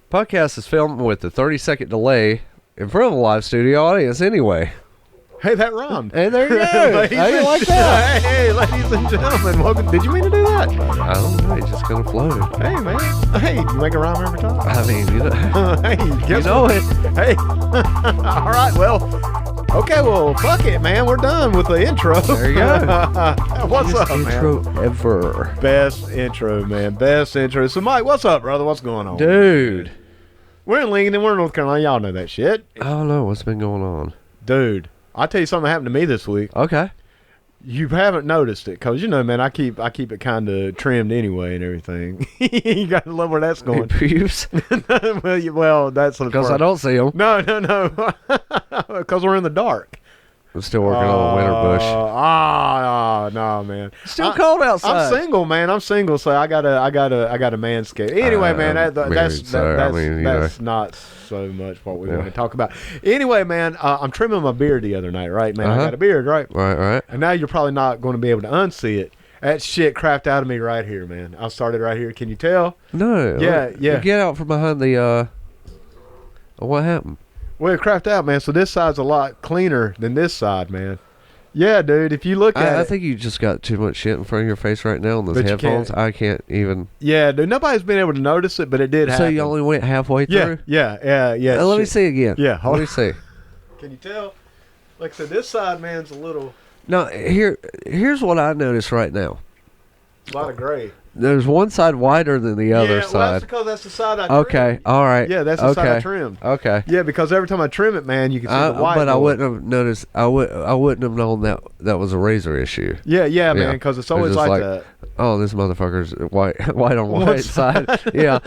PUDcast is filmed with a 30-second delay in front of a live studio audience anyway. Hey, that rhymed. Hey, there you go. How you like that? Hey, ladies and gentlemen, welcome. Did you mean to do that? I don't know. It just kind of floated. Hey, man. Hey, you make a rhyme every time. I mean, you know, Hey, you know it. Hey. All right, well. Okay, well, fuck it, man. We're done with the intro. There you go. What's Best up, intro man? ever. Best intro, man. Best intro. So, Mike, what's up, brother? What's going on? Dude. We're in Lincoln. We're in North Carolina. Y'all know that shit. I don't know what's been going on. Dude, I'll tell you something that happened to me this week. Okay. You haven't noticed it because, you know, man, I keep it kind of trimmed anyway and everything. You got to love where that's going. Pubes? well, that's Because I don't see them. No. Because we're in the dark. I'm still working on the winter bush. No, man. Still cold outside. I'm single, man. I'm single, so I got a manscape. Anyway, man, that's not so much what we want to talk about. Anyway, man, I'm trimming my beard the other night, right, man? I got a beard, right? Right. And now you're probably not going to be able to unsee it. That shit crapped out of me right here, man. I started right here. Can you tell? No. Yeah. Get out from behind the, what happened? Well, it crapped out, man. So this side's a lot cleaner than this side, man. Yeah, dude. If you look at it. I think you just got too much shit in front of your face right now on those headphones. I can't even. Yeah, dude. Nobody's been able to notice it, but it did happen. So you only went halfway through? Yeah. Let me see again. Yeah. Let me see. Can you tell? Like I said, this side, man's a little. No, here's what I notice right now. A lot of gray. There's one side wider than the other side. side. That's because that's the side I trimmed. Okay, all right. Yeah, that's the side I trimmed. Okay. Yeah, because every time I trim it, man, you can see the white. But I wouldn't have noticed. I wouldn't have known that was a razor issue. Yeah, man, because it's always like that. Oh, this motherfucker's white on white side. Yeah.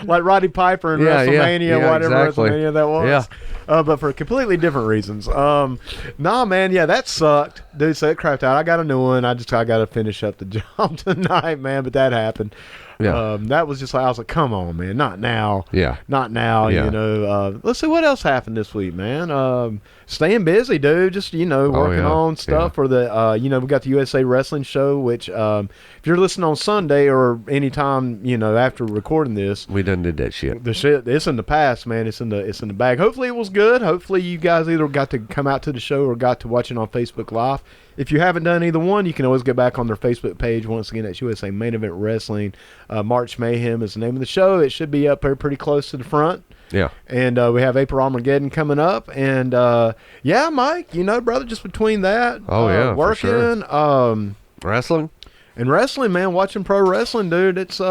Like Roddy Piper in WrestleMania, whatever exactly. WrestleMania that was. Yeah. But for completely different reasons. Nah, man, yeah, that sucked. Dude, so it crapped out. I got a new one. I got to finish up the job tonight, man, but that happened. Yeah. That was just like, I was like, come on, man, not now. Yeah. Not now, Yeah. you know. Let's see what else happened this week, man. Staying busy, dude. Just, you know, working on stuff for the, you know, we got the USA Wrestling Show, which if you're listening on Sunday or anytime, you know, after recording this. We done did that shit. The shit, it's in the past, man. It's in the bag. Hopefully it was good. Hopefully you guys either got to come out to the show or got to watch it on Facebook Live. If you haven't done either one, you can always get back on their Facebook page. Once again, that's USA Main Event Wrestling. March Mayhem is the name of the show. It should be up there pretty close to the front. Yeah. And we have April Armageddon coming up. And, yeah, Mike, you know, brother, just between that. Working. For sure. Wrestling? And wrestling, man. Watching pro wrestling, dude. It's,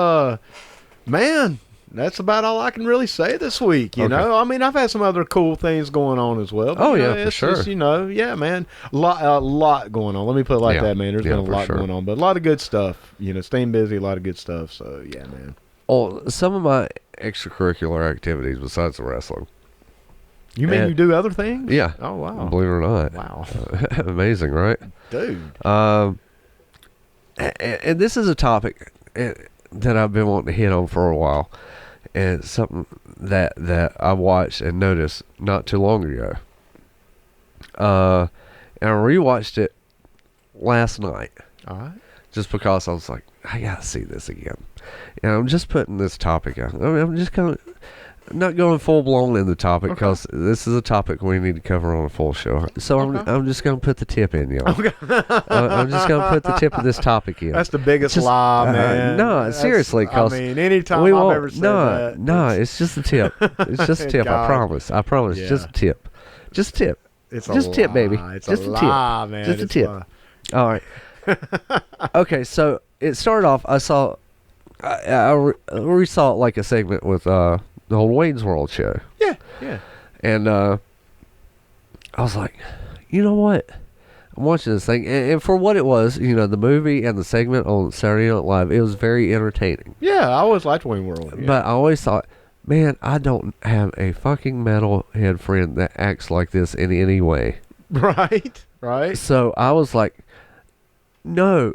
man, that's about all I can really say this week, you know? I mean, I've had some other cool things going on as well. But, for sure. Just, you know, yeah, man. A lot going on. Let me put it like that, man. There's been a lot going on. But a lot of good stuff. You know, staying busy, a lot of good stuff. So, yeah, man. Oh, some of my extracurricular activities besides the wrestling. You mean you do other things? Yeah. Oh, wow. Believe it or not. Wow. Amazing, right? Dude. And this is a topic that I've been wanting to hit on for a while. And it's something that I watched and noticed not too long ago. And I rewatched it last night. All right. Just because I was like, I gotta see this again. And I'm just putting this topic out. I mean, I'm just kind of not going full blown in the topic because this is a topic we need to cover on a full show. So I'm just gonna put the tip in, y'all. I'm just gonna put the tip of this topic in. That's the biggest lie, man. No, seriously, because I mean, anytime I've ever said that. No, it's just a tip. It's just a tip. I promise. Yeah. Just a tip. Just a tip. It's just a tip, baby. It's just a lie, man. Just a tip. All right. Okay, so it started off. I saw. I re-saw like a segment with the old Wayne's World show. Yeah. And I was like, you know what? I'm watching this thing, and for what it was, you know, the movie and the segment on Saturday Night Live, it was very entertaining. Yeah, I always liked Wayne's World. Yeah. But I always thought, man, I don't have a fucking metalhead friend that acts like this in any way. Right. So I was like, no,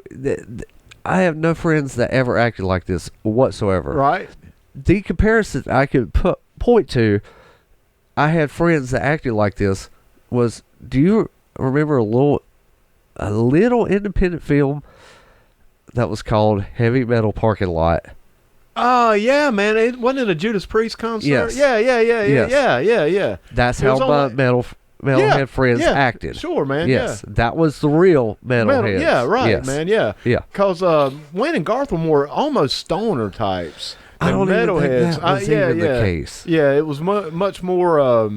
I have no friends that ever acted like this whatsoever. Right. The comparison I could point to, I had friends that acted like this, was, do you remember a little independent film that was called Heavy Metal Parking Lot Oh yeah, man! It wasn't it a Judas Priest concert? Yes. Yeah. Yes. Yeah. That's It was how my on- metalhead friends acted. Sure, man. Yes, that was the real metalheads. Yeah, right, yes. man. Yeah. Yeah. Because Wayne and Garth were more almost stoner types. I And don't even metalheads. think that was even the case. Yeah, it was much more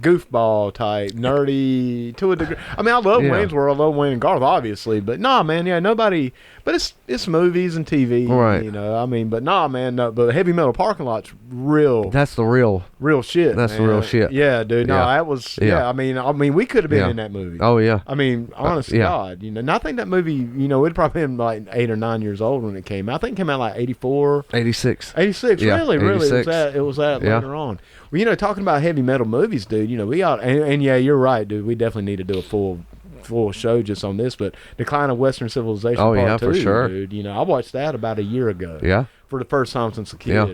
goofball type, nerdy to a degree. I mean, I love Yeah. Wayne's World, I love Wayne and Garth, obviously, but nah, man, yeah, nobody. But it's movies and TV, Right. You know. I mean, but nah, man, no, but Heavy Metal Parking Lot's real. That's the real. Real shit. That's the man. real shit. Yeah, dude. No, Yeah. that was. Yeah. Yeah. I mean, we could have been Yeah. in that movie. Oh yeah. I mean, honest to yeah. God, you know. And I think that movie, you know, it'd probably been like 8 or 9 years old when it came out. I think it came out like 84, 86. 86. Yeah, Really. 86. It was that Yeah. later on. Well, you know, talking about heavy metal movies, dude. You know, we ought and yeah, you're right, dude. We definitely need to do a full show just on this, but Decline of Western Civilization Oh, Part yeah, 2, for sure. dude. You know, I watched that about a year ago. Yeah. For the first time since a kid. Yeah.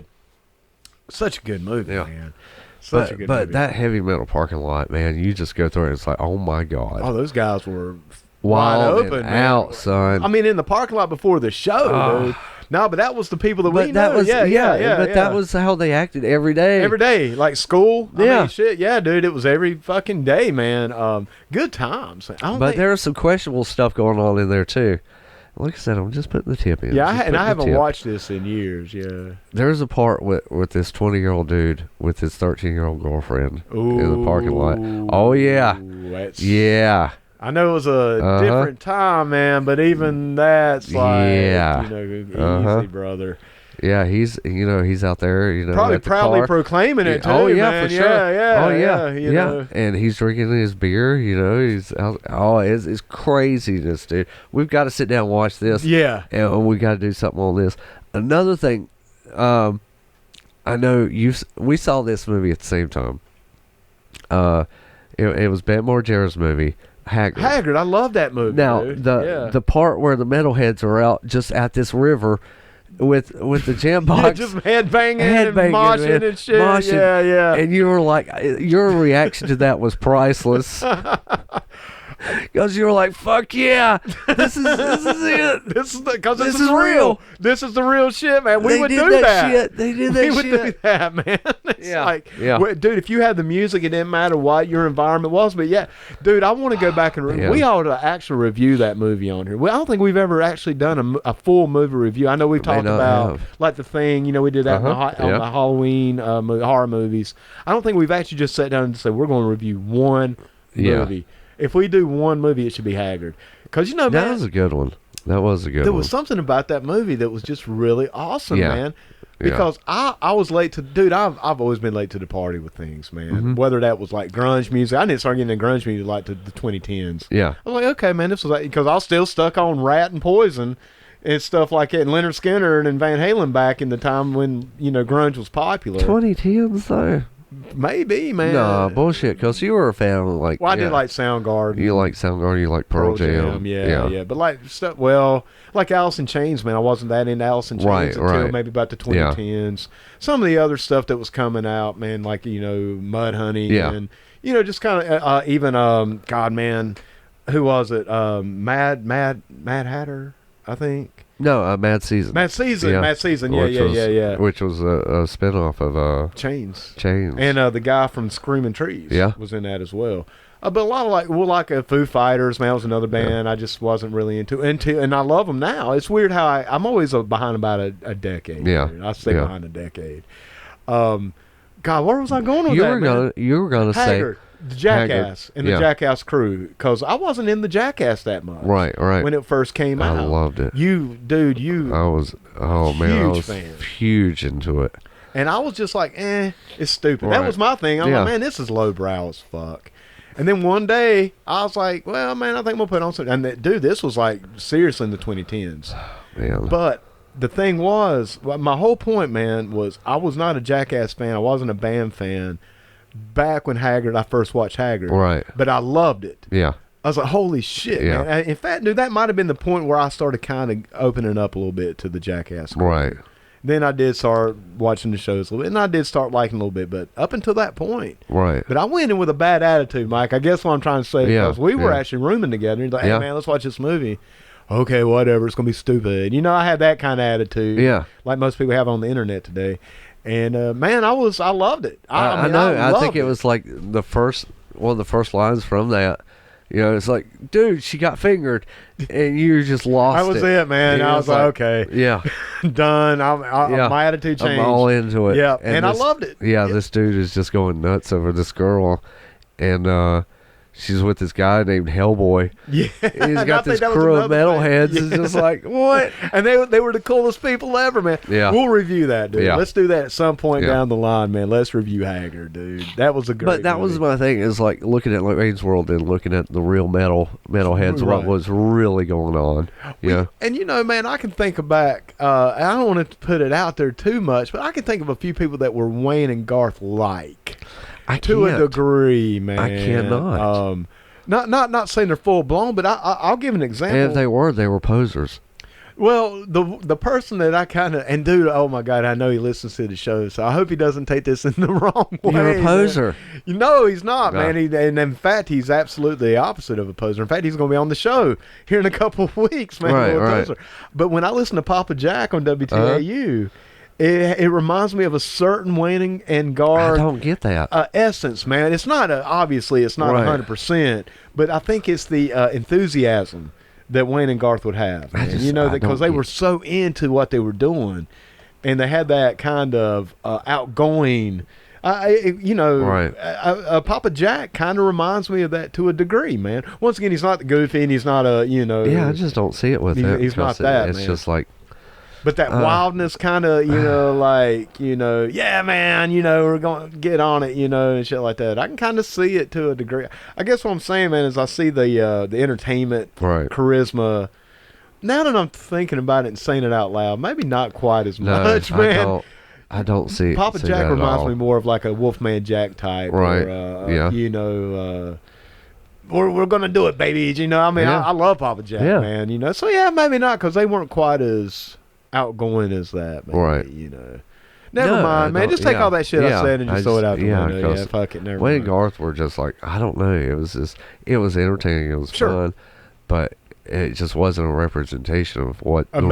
Such a good movie, Yeah. man. Such a good But movie. that Heavy Metal Parking Lot, man, you just go through it. It's like, oh my god, Oh, those guys were wild wide open, and man. out, son. I mean, in the parking lot before the show, Oh. dude. No, but that was the people that but we that know. was Yeah. But that was how they acted every day. every day, like school. I Yeah. mean, shit. Yeah, dude. It was every fucking day, man. Good times. I don't But think. there was some questionable stuff going on in there too. Like I said, I'm just putting the tip in. Yeah, Just and putting I the haven't tip. watched this in years. Yeah. There's a part with this 20-year-old dude with his 13-year-old girlfriend in the parking lot. Oh yeah, That's, yeah. I know it was a Uh-huh. different time, man, but even that's like, Yeah. you know, easy, Uh-huh. brother. Yeah, he's out there, Probably at the proudly car. proclaiming it too. Oh yeah, man. for sure. Yeah, oh yeah, you know. And he's drinking his beer. He's out. Oh, it's craziness, dude. We've got to sit down and watch this. Yeah. And we got to do something on this. Another thing, I know we saw this movie at the same time. It was Bette Margera's movie, Haggard. I love that movie. Now dude. the part where the metalheads are out just at this river with the jam Yeah, box, just headbanging and man. moshing and shit. Moshing. Yeah. and you were like, your reaction to that was priceless. Because you were like, "Fuck yeah, this is it. This is because This this is is real. real. This is the real shit, man. We They would did do that that. shit. They did that we would do shit. that, man. It's Yeah. like, Yeah. dude, if you had the music, it didn't matter what your environment was. But yeah, dude, I want to go back and Yeah. we ought to actually review that movie on here. Well, I don't think we've ever actually done a full movie review. I know we've talked not about have. like The Thing. You know, we did that Uh-huh. on Yeah. the Halloween horror movies. I don't think we've actually just sat down and said we're going to review one Yeah. movie. If we do one movie, it should be Haggard. Because, you know, That man, was a good one. That was a good there one. was something about that movie that was just really awesome, Yeah. man. Yeah. Because I was late to, dude, I've always been late to the party with things, man. Mm-hmm. Whether that was like grunge music. I didn't start getting into grunge music like to the 2010s. Yeah. I was like, okay, man, this was like, because I was still stuck on Rat and Poison and stuff like that. And Leonard Skinner and Van Halen back in the time when, you know, grunge was popular. 2010s though. Maybe, man. Nah, bullshit. Because you were a fan of like. Well, I yeah. did like Soundgarden. You like Soundgarden. You like Pearl Jam. Yeah. But like stuff, well, like Alice in Chains, man, I wasn't that into Alice in Chains Right, until right. maybe about the 2010s. Some of the other stuff that was coming out, man, like, you know, Mudhoney Yeah. and, you know, just kind of even God, man, who was it? Mad Hatter, I think. No, Mad Season. Mad Season. Yeah. Mad Season. Which was- Yeah. Which was a spinoff of Chains. Chains. And the guy from Screaming Trees Yeah. was in that as well. But a lot of like Foo Fighters, man, was another band I just wasn't really into, and I love them now. It's weird how I'm always behind about a decade. Yeah. dude. I stay Yeah. behind a decade. God, where was I going with you that, were man? gonna say Haggard, the Jackass, and the Yeah. Jackass crew, because I wasn't in the Jackass that much. right. When it first came I out. loved it. You I was I Huge was fan. huge into it. And I was just like, it's stupid. Right. That was my thing. I'm Yeah. like, man, this is lowbrow as fuck. And then one day, I was like, well, man, I think we'll put on something. And dude, this was like seriously in the 2010s. Man. But the thing was, my whole point, man, was I was not a Jackass fan. I wasn't a band fan back when I first watched Haggard. Right. But I loved it. Yeah. I was like, holy shit, Yeah. man. In fact, dude, that might have been the point where I started kind of opening up a little bit to the Jackass. Right. Then I did start watching the shows a little bit, and I did start liking a little bit, but up until that point. Right. But I went in with a bad attitude, Mike. I guess what I'm trying to say, Yeah, because we were yeah. actually rooming together. He's like, hey, Yeah. man, let's watch this movie. okay, whatever, it's gonna be stupid. You know, I had that kind of attitude. Yeah. Like most people have on the internet today. And man, I loved it. I mean, know. I loved think it was like one of the first lines from that. You know, it's like, dude, she got fingered, and you just lost. That was it, man. I was like, okay, yeah, done. My attitude changed. I'm all into it. Yeah, and I loved it. Yeah, this dude is just going nuts over this girl, and she's with this guy named Hellboy. Yeah, he's got this crew of metalheads. It's just like, what? And they were the coolest people ever, man. Yeah, we'll review that, dude. Yeah. Let's do that at some point down the line, man. Let's review Hager, dude. That was a great. But that was my thing, is like looking at Wayne's World and looking at the real metalheads, what was really going on. Yeah, and you know, man, I can think back. I don't want to put it out there too much, but I can think of a few people that were Wayne and Garth like. To a degree, man. I cannot. Not saying they're full blown, but I'll give an example. And if they were posers. Well, the person that I kind of, and dude, oh my God, I know he listens to the show, so I hope he doesn't take this in the wrong way. You're a poser. You know he's not, No. man. And in fact, he's absolutely the opposite of a poser. In fact, he's going to be on the show here in a couple of weeks, man. Right. Poser. But when I listen to Papa Jack on WTAU, it reminds me of a certain Wayne and Garth. I don't get that. Essence, man. It's not obviously it's not 100%, but I think it's the enthusiasm that Wayne and Garth would have. Man. You know, because they were so into what they were doing, and they had that kind of outgoing. Papa Jack kind of reminds me of that to a degree, man. Once again, he's not goofy, and he's not Yeah, I just don't see it with him. He's not that. It's man. just like. But that wildness kind of, yeah, man, we're going to get on it, and shit like that. I can kind of see it to a degree. I guess what I'm saying, man, is I see the entertainment, charisma. Now that I'm thinking about it and saying it out loud, maybe not quite as much, man. I don't see Papa Jack reminds me more of like a Wolfman Jack type. Right, we're going to do it, baby. I love Papa Jack, man, So, yeah, maybe not, because they weren't quite as outgoing as that, maybe, right? Never mind, man. Just take all that shit I said and just throw it out the window. Yeah, fuck it. Never Wayne mind. and Garth were just like, I don't know. It was entertaining. It was fun, but it just wasn't a representation of what real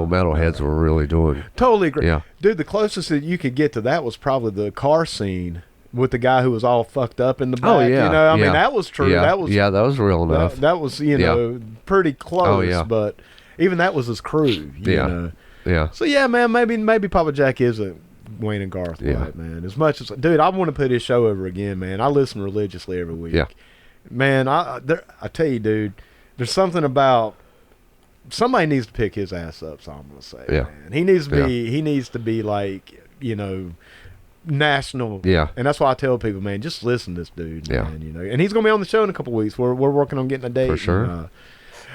metalheads were really doing. Totally agree. Yeah, dude. The closest that you could get to that was probably the car scene with the guy who was all fucked up in the back. Oh yeah, I mean that was true. Yeah. That was that was real enough. That was pretty close. Oh yeah, but. Even that was his crew, you know. Yeah. So yeah, man, maybe Papa Jack is a Wayne and Garth, right, man? As much as, dude, I want to put his show over again, man. I listen religiously every week. Yeah. Man, I tell you, dude, there's something about somebody needs to pick his ass up. So I'm gonna say, man, he needs to be like, national. Yeah. And that's why I tell people, man, just listen to this dude, man. And he's gonna be on the show in a couple of weeks. We're working on getting a date for sure.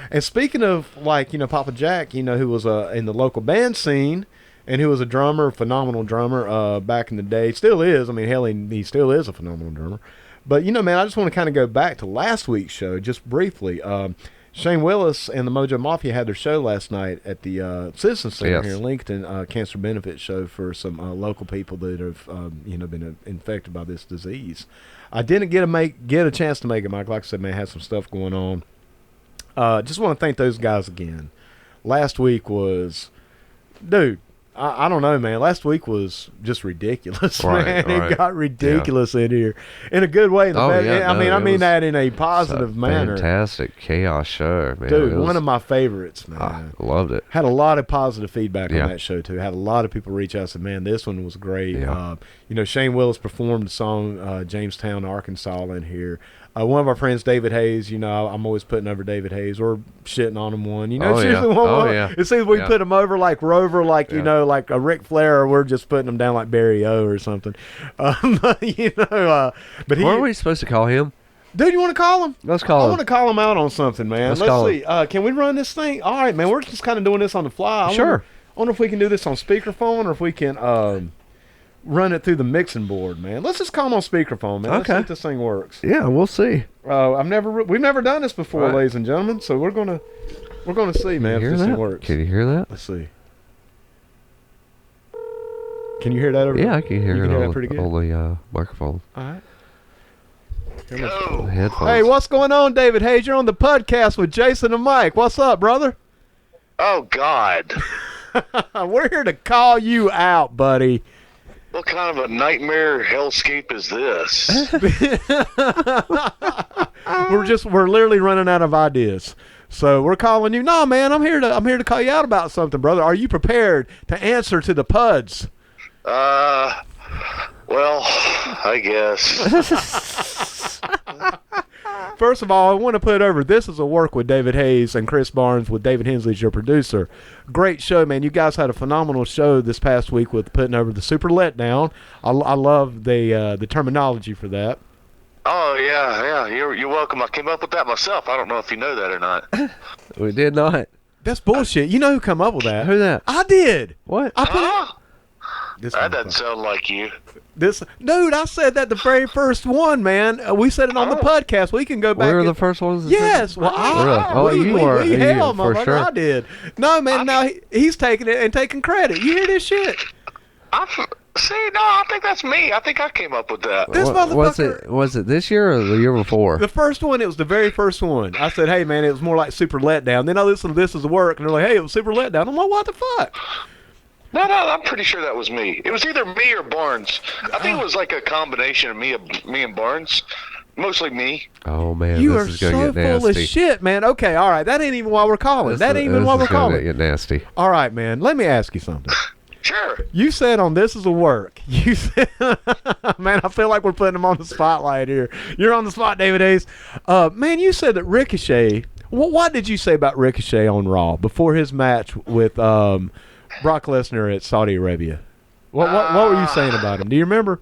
And speaking of, Papa Jack, who was in the local band scene and who was a drummer, phenomenal drummer back in the day. Still is. I mean, hell, he still is a phenomenal drummer. But, man, I just want to kind of go back to last week's show just briefly. Shane Willis and the Mojo Mafia had their show last night at the Citizens Center here in Lincoln, cancer benefit show for some local people that have, been infected by this disease. I didn't get a chance to make it, Mike. Like I said, man, I had some stuff going on. Just want to thank those guys again. Last week was, dude, I don't know, man. Last week was just ridiculous, man. It got ridiculous in here, in a good way. I mean that in a positive manner. Fantastic chaos show, man. Dude, one of my favorites, man. I loved it. Had a lot of positive feedback on that show too. Had a lot of people reach out and said, "Man, this one was great." Yeah. Shane Willis performed the song "Jamestown, Arkansas" in here. One of our friends, David Hayes, I'm always putting over David Hayes or shitting on him one. It's usually it's either we put him over like Rover, like a Ric Flair, or we're just putting him down like Barry O or something. But what are we supposed to call him? Dude, you want to call him? Let's call him. I want to call him out on something, man. Let's see. Can we run this thing? All right, man. We're just kind of doing this on the fly. Sure. I wonder if we can do this on speakerphone or if we can run it through the mixing board, man. Let's just call him on speakerphone, man. Let's see if this thing works. Yeah, we'll see. We've never done this before, ladies and gentlemen. So we're gonna see, man, if this thing works. Can you hear that? Let's see. Can you hear that over? Yeah, I can hear it that pretty good on the microphone. All right. Go. Headphones. Hey, what's going on, David Hayes? You're on the PUDcast with Jason and Mike. What's up, brother? Oh, God. We're here to call you out, buddy. What kind of a nightmare hellscape is this? We're literally running out of ideas. So we're calling you. No, man, I'm here to call you out about something, brother. Are you prepared to answer to the PUDs? Well, I guess. First of all, I want to put over, this is a work with David Hayes and Chris Barnes with David Hensley as your producer. Great show, man. You guys had a phenomenal show this past week with putting over the Super Letdown. I love the terminology for that. Oh, yeah. You're welcome. I came up with that myself. I don't know if you know that or not. We did not. That's bullshit. You know who come up with that? Who that? I did. What? I put That doesn't sound like you. Dude, I said that the very first one, man. We said it on the podcast. We can go back. We were the first ones to say Yes. that? Well, Really? You were. Hell, For motherfucker, sure. I did. No, man, now he's taking it and taking credit. You hear this shit? I think that's me. I think I came up with that. This motherfucker. Was it this year or the year before? The first one, it was the very first one. I said, hey, man, it was more like Super Letdown. Then I listened to This Is Work, and they're like, hey, it was Super Letdown. I'm like, what the fuck? No, I'm pretty sure that was me. It was either me or Barnes. I think it was like a combination of me and Barnes. Mostly me. Oh, man, You this are is going to so get full of nasty. shit, man. Okay, all right. That ain't even why we're calling. That ain't even why we're calling. Get nasty. All right, man. Let me ask you something. Sure. You said on This Is a Work. You said, man, I feel like we're putting him on the spotlight here. You're on the spot, David Hayes. Man, you said that Ricochet. What did you say about Ricochet on Raw before his match with Brock Lesnar at Saudi Arabia? What were you saying about him? Do you remember?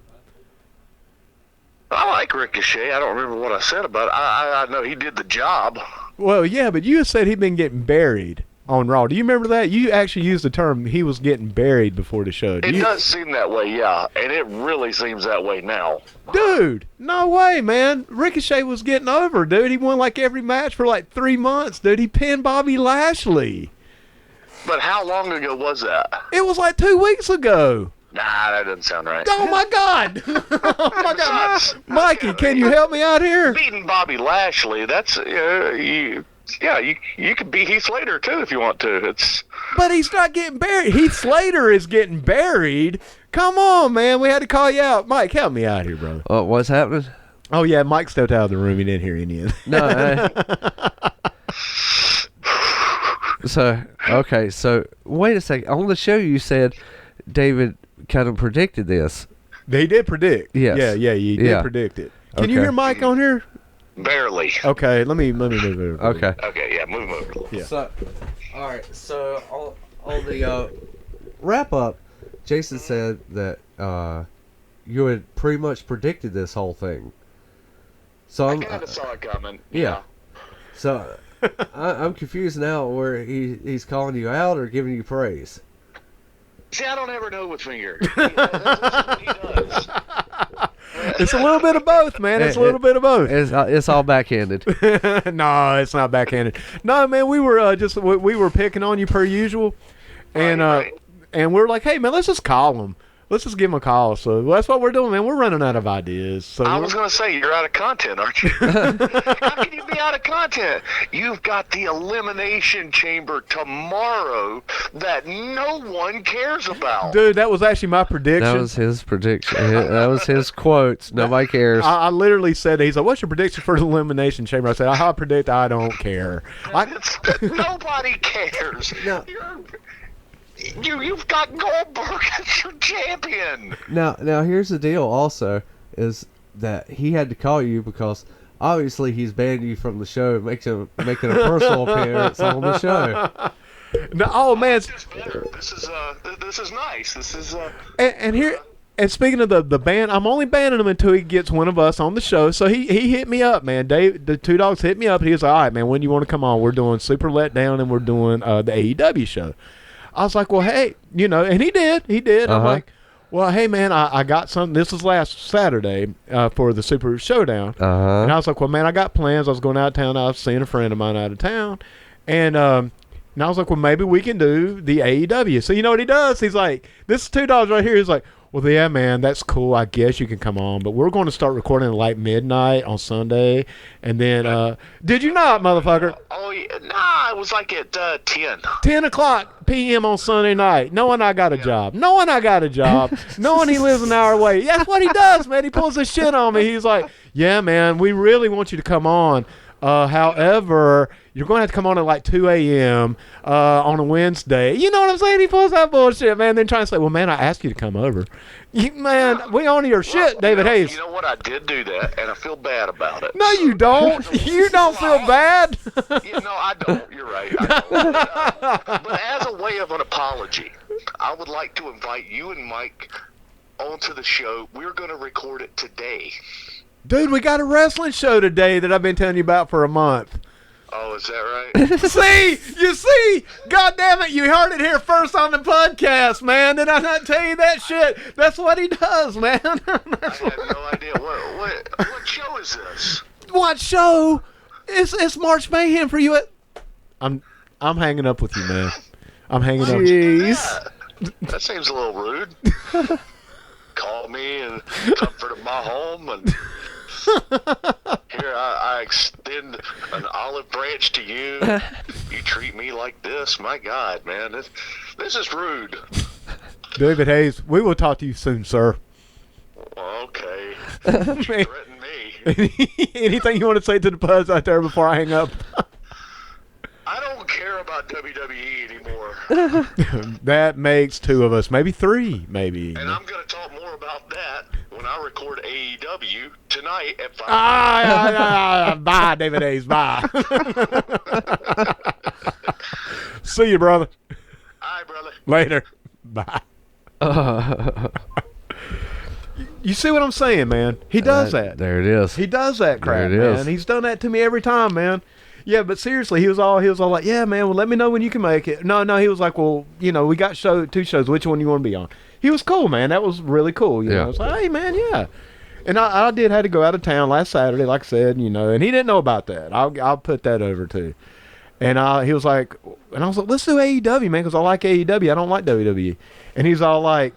I like Ricochet. I don't remember what I said about it. I know he did the job. Well, yeah, but you said he'd been getting buried on Raw. Do you remember that? You actually used the term he was getting buried before the show. It does seem that way, yeah. And it really seems that way now. Dude, no way, man. Ricochet was getting over, dude. He won like every match for like 3 months, dude. He pinned Bobby Lashley. But how long ago was that? It was like 2 weeks ago. Nah, that doesn't sound right. Oh, my God. Oh, my God. Mikey, can you help me out here? Beating Bobby Lashley, that's, you could be Heath Slater, too, if you want to. But he's not getting buried. Heath Slater is getting buried. Come on, man. We had to call you out. Mike, help me out here, brother. What's happening? Oh, yeah, Mike stepped out of the room. He didn't hear any of it. No. So wait a second. On the show, you said David kind of predicted this. They did predict. Yes. Yeah, you did predict it. Can you Okay. hear Mike on here? Barely. Okay, let me move it over. Okay. Okay, yeah, move him over. Yeah. So, all right. So on the wrap up, Jason said that you had pretty much predicted this whole thing. So I kind of saw it coming. Yeah. So I'm confused now where he's calling you out or giving you praise. See, I don't ever know with Finger. That's what he does. It's a little bit of both, man. It's a little bit of both. It's all backhanded. No, it's not backhanded. No, man, we were we were picking on you per usual, and Right. and we're like, hey, man, let's just call him. Let's just give him a call. So that's what we're doing, man. We're running out of ideas. So I was going to say, you're out of content, aren't you? How can you be out of content? You've got the Elimination Chamber tomorrow that no one cares about. dude, that was actually my prediction. That was his prediction. That was his quotes. Nobody cares. I literally said, he's like, what's your prediction for the Elimination Chamber? I said, I predict I don't care. Nobody cares. No. You've got Goldberg as your champion. Now here's the deal. Also, is that he had to call you because obviously he's banned you from the show, making a personal appearance on the show. No, oh man, This is better. This is nice. This is and here. And speaking of the ban, I'm only banning him until he gets one of us on the show. So he hit me up, man. Dave, the Two Dogs hit me up. He was like, all right, man, when do you want to come on? We're doing Super Letdown and we're doing the AEW show. I was like, well, hey, and he did. I'm like, well, hey, man, I got something. This was last Saturday for the Super Showdown. And I was like, well, man, I got plans. I was going out of town. I was seeing a friend of mine out of town. And I was like, well, maybe we can do the AEW. So you know what he does? He's like, this is Two Dogs right here. He's like, Well, yeah, man, that's cool. I guess you can come on, but we're going to start recording at like midnight on Sunday, and then did you not, motherfucker? Oh, yeah. Nah, it was like at 10. 10 o'clock p.m. on Sunday night, knowing I got a job. Knowing he lives an hour away. Yeah, that's what he does, man. He pulls this shit on me. He's like, yeah, man, we really want you to come on. However, you're going to have to come on at like 2 a.m. On a Wednesday. You know what I'm saying? He pulls that bullshit, man. Then trying to say, well, man, I asked you to come over. Man, we honor your shit, David Hayes. You know what? I did do that, and I feel bad about it. No, you don't. You don't feel bad. No, I don't. You're right. I don't. But as a way of an apology, I would like to invite you and Mike onto the show. We're going to record it today. Dude, we got a wrestling show today that I've been telling you about for a month. Oh, is that right? See? God damn it, you heard it here first on the podcast, man. Did I not tell you that shit? That's what he does, man. I had no idea. What show is this? What show? It's March Mayhem for you. I'm hanging up with you, man. I'm hanging up. Jeez. That seems a little rude. Call me and comfort of my home, and here I extend an olive branch to you. You treat me like this. My God, man, this is rude. David Hayes, we will talk to you soon, sir. Okay. You threaten me. Anything you want to say to the buds out there before I hang up? I don't care about WWE anymore. That makes two of us, maybe three, maybe. And I'm going to talk more about that when I record AEW tonight at 5. Bye, David Hayes. Bye. See you, brother. All right, brother. Later. Bye. You see what I'm saying, man? He does that. There it is. He does that crap, There it is. man. He's done that to me every time, man. Yeah, but seriously, he was all like, yeah, man, well, let me know when you can make it. No, he was like, well, we got two shows. Which one you want to be on? He was cool, man. That was really cool. You know, I was like, hey, man, yeah. And I did have to go out of town last Saturday, like I said, and he didn't know about that. I'll put that over too. And he was like, and I was like, let's do AEW, man, because I like AEW. I don't like WWE. And he's all like,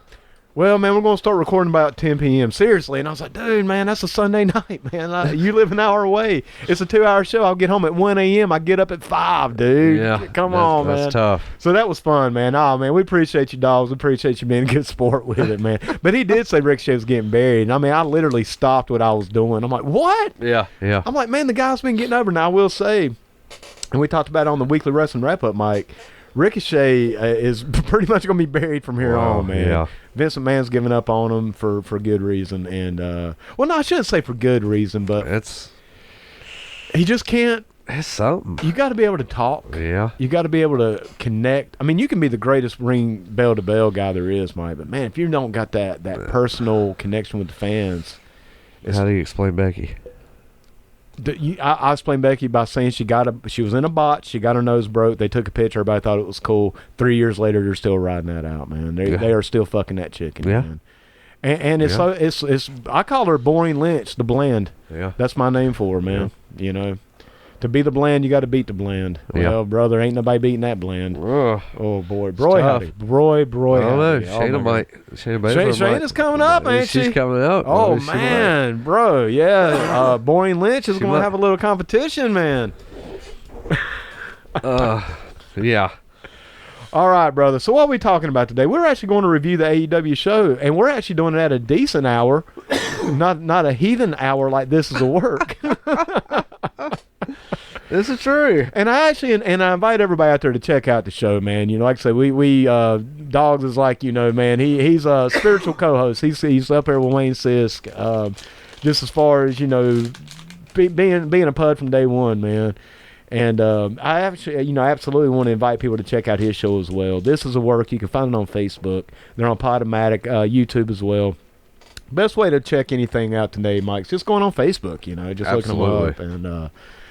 well, man, we're going to start recording about 10 p.m. Seriously. And I was like, dude, man, that's a Sunday night, man. You live an hour away. It's a 2-hour show. I'll get home at 1 a.m. I get up at 5, dude. Yeah. Come on, man. That's tough. So that was fun, man. Oh, man, we appreciate you, dogs. We appreciate you being a good sport with it, man. But he did say Ricochet was getting buried. And, I mean, I literally stopped what I was doing. I'm like, what? Yeah. I'm like, man, the guy's been getting over. Now, I will say, and we talked about it on the weekly wrestling wrap-up, Mike, Ricochet is pretty much going to be buried from here on, man. Yeah. Vince McMahon's giving up on him for good reason. And, well, no, I shouldn't say for good reason, but he just can't. It's something. You got to be able to talk. Yeah. You got to be able to connect. I mean, you can be the greatest ring bell-to-bell guy there is, Mike, but, man, if you don't got that personal connection with the fans. How do you explain Becky? I explained Becky by saying she was in a botch. She got her nose broke. They took a picture. Everybody thought it was cool. 3 years later, they're still riding that out, man. They are still fucking that chicken, man. And it's it's I call her Boring Lynch, the blend. Yeah, that's my name for her, man. Yeah. To be the blend, you got to beat the blend. Well, brother, ain't nobody beating that blend. Oh boy, Broy, howdy. Broy. I don't know. Shayna's coming up, ain't she? She's coming up. Oh man, bro, yeah. Boring Lynch is going to have a little competition, man. Yeah. All right, brother. So what are we talking about today? We're actually going to review the AEW show, and we're actually doing it at a decent hour, not a heathen hour like this is a work. This is true. And I invite everybody out there to check out the show, man. Like I said, we Dogs is like, man, he's a spiritual co-host. He's up here with Wayne Sisk. Just as far as, being a PUD from day one, man. And I actually, absolutely want to invite people to check out his show as well. This is a work. You can find it on Facebook. They're on Podomatic, YouTube as well. Best way to check anything out today, Mike's just going on Facebook, just looking them up and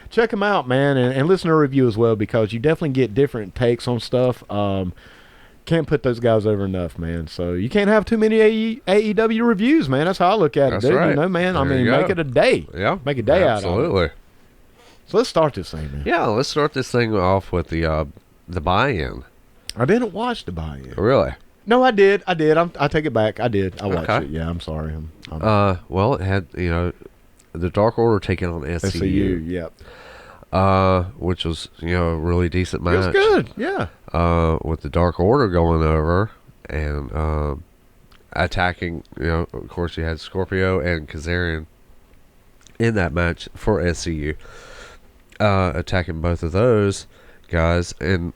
check them out, man, and listen to a review as well, because you definitely get different takes on stuff. Can't put those guys over enough, man. So you can't have too many AEW reviews, man. That's how I look at it, dude. Right. Man. There I mean, make it a day. Yeah. Make a day out of it. Absolutely. So let's start this thing, man. Yeah, let's start this thing off with the buy-in. I didn't watch the buy-in. Really? No, I did. I take it back. I did. I watched Okay. it. Yeah, I'm sorry. Well, it had, the Dark Order taking on SCU. SCU, yep. Which was, a really decent It match. was good, yeah. With the Dark Order going over and attacking, of course you had Scorpio and Kazarian in that match for SCU. Attacking both of those guys, and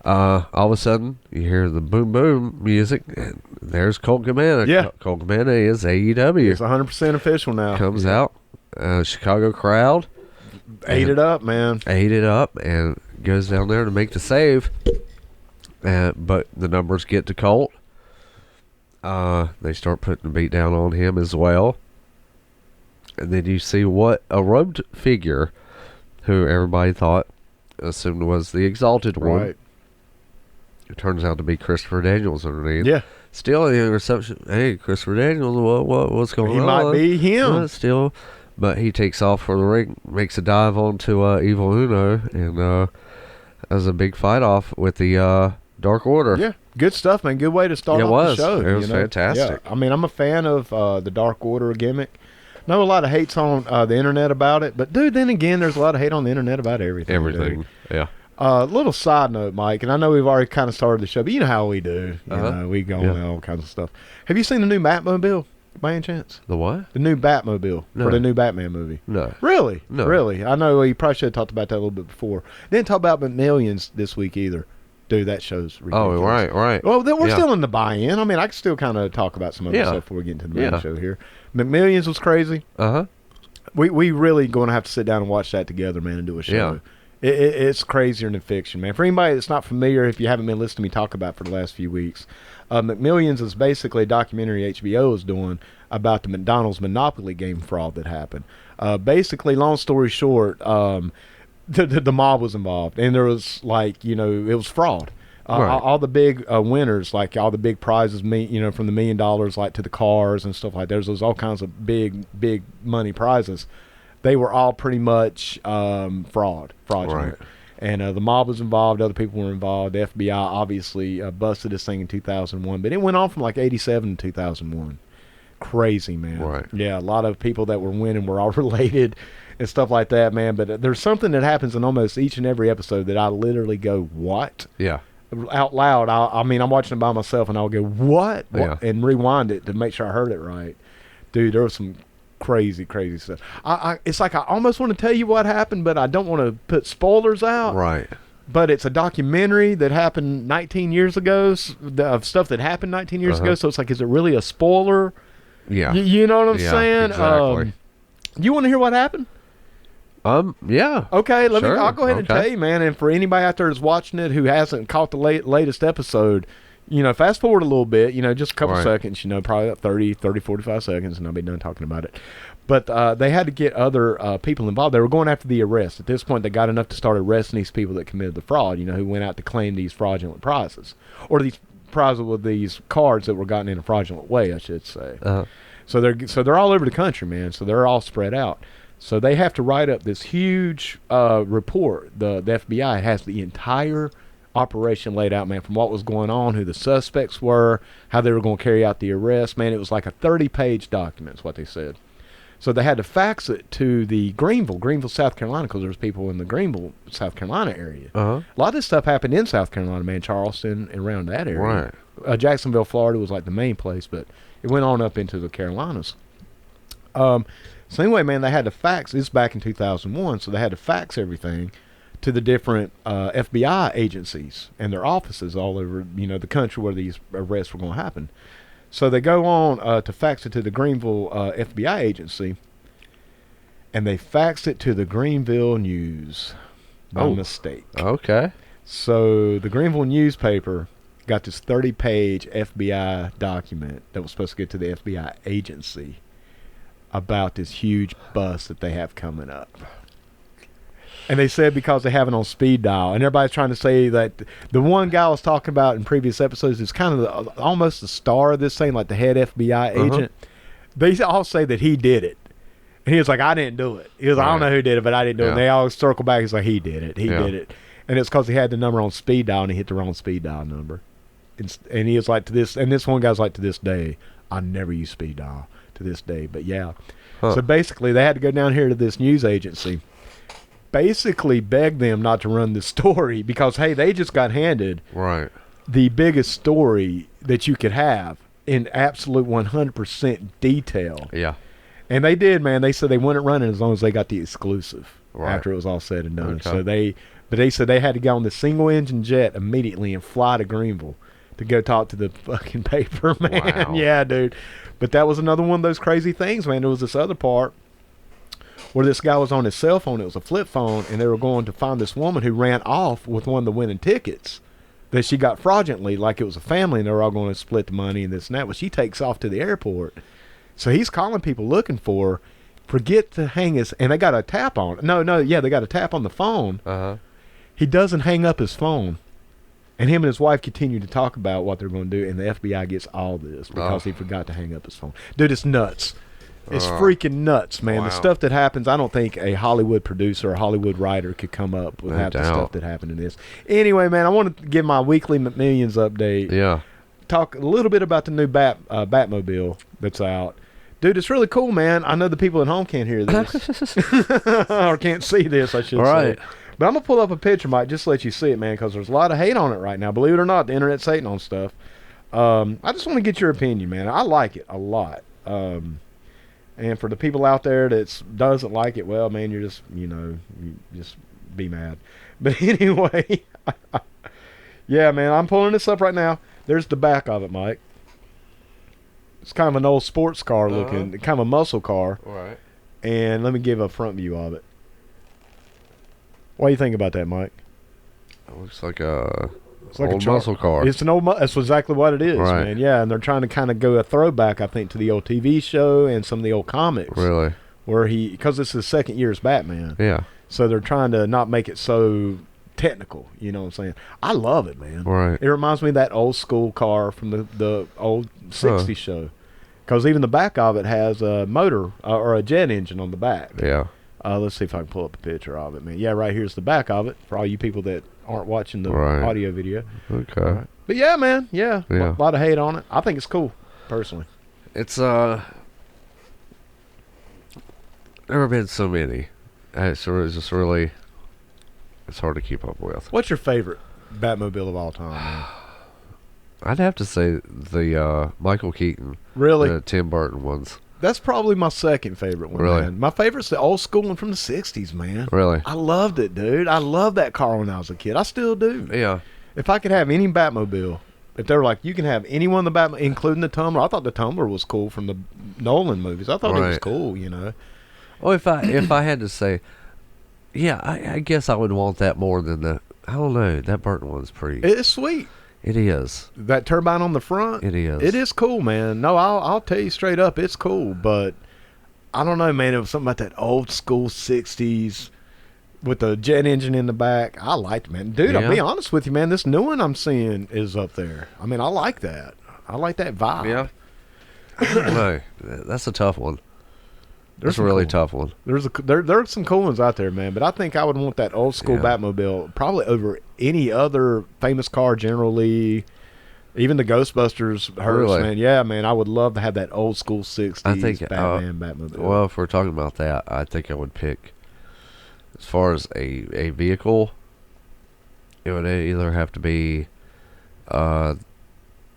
all of a sudden you hear the boom boom music, and there's Colt Cabana. Yeah. Colt Cabana is AEW. It's 100% official now. Comes out, Chicago crowd Ate it up, man. ate it up and goes down there to make the save. But the numbers get to Colt. They start putting the beat down on him as well. And then you see what a robed figure, who everybody assumed was the Exalted One. Right. It turns out to be Christopher Daniels underneath. Yeah. Still in the reception. Hey, Christopher Daniels, what's going on? He might be him. Still. But he takes off for the ring, makes a dive onto Evil Uno, and has a big fight off with the Dark Order. Yeah. Good stuff, man. Good way to start It off was. the show. It was fantastic. Yeah. I mean, I'm a fan of the Dark Order gimmick. Know a lot of hates on the internet about it, but dude, then again, there's a lot of hate on the internet about everything. Everything. Dude. Yeah. Little side note, Mike, and I know we've already kind of started the show, but you know how we do. You know, we go on all kinds of stuff. Have you seen the new Batmobile, by any chance? The what? The new Batmobile No. for the new Batman movie. No. Really? No. Really? I know you probably should have talked about that a little bit before. Didn't talk about McMillions this week either. Dude, that show's ridiculous. Oh, right. Well, then we're Yeah. still in the buy-in. I mean, I can still kind of talk about some other Yeah. stuff before we get into the main Yeah. show here. McMillions was crazy. Uh-huh. We really going to have to sit down and watch that together, man, and do a show. It's crazier than fiction, man. For anybody that's not familiar, if you haven't been listening to me talk about it for the last few weeks, McMillions is basically a documentary HBO is doing about the McDonald's Monopoly game fraud that happened. Basically, long story short, the mob was involved, and there was it was fraud. Right. All the big winners, like all the big prizes, from the $1 million, like to the cars and stuff like that. There's all kinds of big money prizes. They were all pretty much fraudulent. Right. And the mob was involved. Other people were involved. The FBI obviously busted this thing in 2001, but it went on from like 87 to 2001. Crazy, man. Right. Yeah, a lot of people that were winning were all related and stuff like that, man. But there's something that happens in almost each and every episode that I literally go, what? Yeah. Out loud. I mean, I'm watching it by myself, and I'll go, what? Yeah. And rewind it to make sure I heard it right. Dude, there was some crazy stuff. It's like I almost want to tell you what happened, but I don't want to put spoilers out. Right. But it's a documentary that happened 19 years ago, of stuff that happened 19 years ago. So it's like, is it really a spoiler? Yeah. You know what I'm saying? Exactly. You want to hear what happened? Yeah. Okay, Sure. I'll go ahead and tell you, man. And for anybody out there that's watching it who hasn't caught the latest episode, fast forward a little bit, just a couple seconds, probably about 30, 45 seconds, and I'll be done talking about it. But they had to get other people involved. They were going after the arrest. At this point, they got enough to start arresting these people that committed the fraud, who went out to claim these fraudulent prizes. Or these prizes with these cards that were gotten in a fraudulent way, I should say. So they're all over the country, man. So they're all spread out. So they have to write up this huge report. The FBI has the entire operation laid out, man, from what was going on, who the suspects were, how they were going to carry out the arrest. Man, it was like a 30-page document is what they said. So they had to fax it to the Greenville, South Carolina, because there's people in the Greenville, South Carolina area. A lot of this stuff happened in South Carolina, man, Charleston and around that area. Right. Jacksonville, Florida was like the main place, but it went on up into the Carolinas. So anyway, man, they had to fax. This is back in 2001, so they had to fax everything to the different FBI agencies and their offices all over, the country where these arrests were going to happen. So they go on to fax it to the Greenville FBI agency, and they faxed it to the Greenville News by mistake. Okay. So the Greenville newspaper got this 30-page FBI document that was supposed to get to the FBI agency about this huge bust that they have coming up. And they said because they have it on speed dial, and everybody's trying to say that the one guy I was talking about in previous episodes is kind of almost the star of this thing, like the head FBI agent. They all say that he did it. And he was like, I didn't do it. He was like, I don't know who did it, but I didn't do it. And they all circle back. He's like, he did it. He did it. And it's because he had the number on speed dial, and he hit the wrong speed dial number. And he was like, to this, and this one guy's like, to this day, I never use speed dial to this day. But yeah. Huh. So basically, they had to go down here to this news agency, basically beg them not to run this story because, hey, they just got handed Right. the biggest story that you could have in absolute 100% detail. Yeah. And they did, man. They said they wouldn't run it as long as they got the exclusive Right. after it was all said and done. Okay. So they said they had to go on the single engine jet immediately and fly to Greenville to go talk to the fucking paper, man. Wow. Yeah, dude. But that was another one of those crazy things, man. There was this other part where this guy was on his cell phone. It was a flip phone, and they were going to find this woman who ran off with one of the winning tickets that she got fraudulently, like it was a family, and they were all going to split the money and this and that. Well, she takes off to the airport. So he's calling people looking for her. Forget to hang his, and they got a tap on. They got a tap on the phone. Uh-huh. He doesn't hang up his phone. And him and his wife continue to talk about what they're going to do, and the FBI gets all this because he forgot to hang up his phone. Dude, it's nuts. It's freaking nuts, man. Wow. The stuff that happens, I don't think a Hollywood producer or Hollywood writer could come up with No half the doubt. stuff that happened in this. Anyway, man, I want to give my weekly McMillions update. Yeah. Talk a little bit about the new Batmobile that's out. Dude, it's really cool, man. I know the people at home can't hear this. Or can't see this, I should Right. say. But I'm going to pull up a picture, Mike, just to let you see it, man, because there's a lot of hate on it right now. Believe it or not, the internet's hating on stuff. I just want to get your opinion, man. I like it a lot. And for the people out there that doesn't like it, well, man, you're just, you just be mad. But anyway, yeah, man, I'm pulling this up right now. There's the back of it, Mike. It's kind of an old sports car looking, kind of a muscle car. Right. And let me give a front view of it. What do you think about that, Mike? It looks like a like old muscle car. It's an old. That's exactly what it is, Right. man. Yeah, and they're trying to kind of go a throwback, I think, to the old TV show and some of the old comics. Really? Where because this is his second year as Batman. Yeah. So they're trying to not make it so technical. You know what I'm saying? I love it, man. Right. It reminds me of that old school car from the old '60s show. Because even the back of it has a motor or a jet engine on the back. Yeah. Let's see if I can pull up a picture of it, man. Yeah, right here's the back of it for all you people that aren't watching the audio video. Okay. Right. But yeah, man, yeah. Yeah. A lot of hate on it. I think it's cool, personally. It's never been so many. It's just really, it's hard to keep up with. What's your favorite Batmobile of all time, man? I'd have to say the Michael Keaton, Really? the Tim Burton ones. That's probably my second favorite one, Really? man. My favorite's the old school one from the 60s, man. Really? I loved it, dude. I loved that car when I was a kid. I still do. Yeah. If I could have any Batmobile, if they were like, you can have any one of the Batmobile, including the Tumbler. I thought the Tumbler was cool from the Nolan movies. I thought it was Right. cool, you know. Well, if I had to say, yeah, I guess I would want that more than the. I don't know. That Burton one's pretty. It's sweet. It is. That turbine on the front. It is. It is cool, man. No, I'll tell you straight up, it's cool. But I don't know, man. It was something about that old school '60s with the jet engine in the back. I liked it, man. Dude, I'll Yeah. be honest with you, man. This new one I'm seeing is up there. I mean, I like that. I like that vibe. Yeah. I don't know. That's a tough one. That's a some really cool- tough one. There's some cool ones out there, man. But I think I would want that old school Yeah. Batmobile probably over any other famous car. Generally, even the Ghostbusters hearse, Really? man. Yeah, man. I would love to have that old school '60s I think, Batman Batmobile. Well, if we're talking about that, I think I would pick, as far as a vehicle, it would either have to be the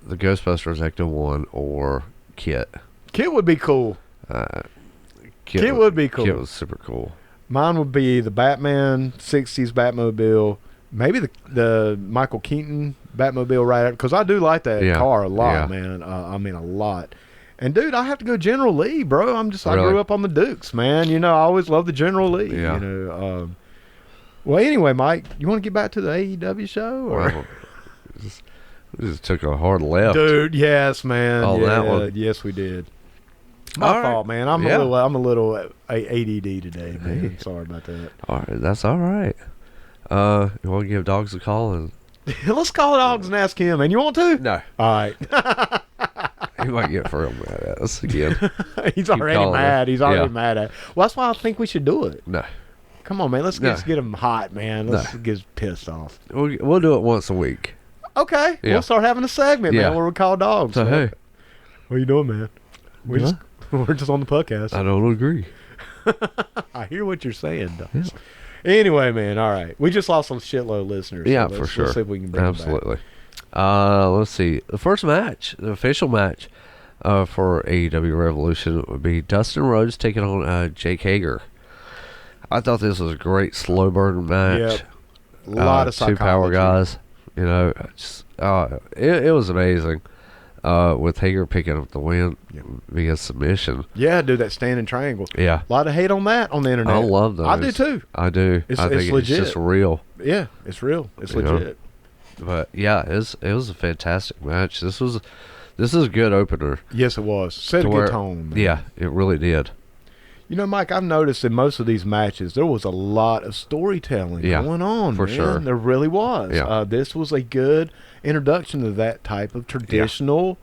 Ghostbusters Ecto 1 or Kit. Kit would be cool. Kit would be cool. Kit was super cool. Mine would be the Batman '60s Batmobile. Maybe the Michael Keaton Batmobile right because I do like that Yeah. car a lot, Yeah. man. I mean a lot. And dude, I have to go General Lee, bro. I Really? grew up on the Dukes, man. You know, I always loved the General Lee. Yeah. You know. Well, anyway, Mike, you want to get back to the AEW show? Or? Well, we just took a hard left. Dude, yes, man. Oh, yeah, that one. Yes, we did. My All right. fault, man. I'm Yeah. a little ADD today, man. Sorry about that. All right, that's all right. You want to give Dogs a call? And Let's call Dogs and ask him. And you want to? no, All right. he might get real mad at us again. He's already calling mad. him. He's already Yeah. mad at. Well, that's why I think we should do it. No, Come on, man. Let's No. get him hot, man. Let's No. get pissed off. we'll do it once a week. Okay, Yeah. we'll start having a segment, Yeah. man, where we call dogs. So, man. hey, What are you doing, man? We're just on the podcast. I don't agree. I hear what you're saying, though. Yeah. Anyway, man, all right. We just lost some shitload of listeners. Yeah, so for sure. Let's see if we can bring them back. Absolutely. Let's see. The first match, the official match for AEW Revolution would be Dustin Rhodes taking on Jake Hager. I thought this was a great slow burn match. Yep. A lot of two power psychology. guys. You know, it was amazing. With Hager picking up the win via submission. Yeah, dude, that standing triangle. Yeah. A lot of hate on that on the internet. I love those. I do too. I do. It's- I think it's legit. just real. Yeah, it's real. It's You know? legit. But yeah, it was a fantastic match. This is a good opener. Yes, it was. Set a To good where- tone. Man. Yeah, it really did. You know, Mike, I've noticed in most of these matches there was a lot of storytelling Yeah, going on. for man. sure. There really was. Yeah. This was a good introduction to that type of traditional,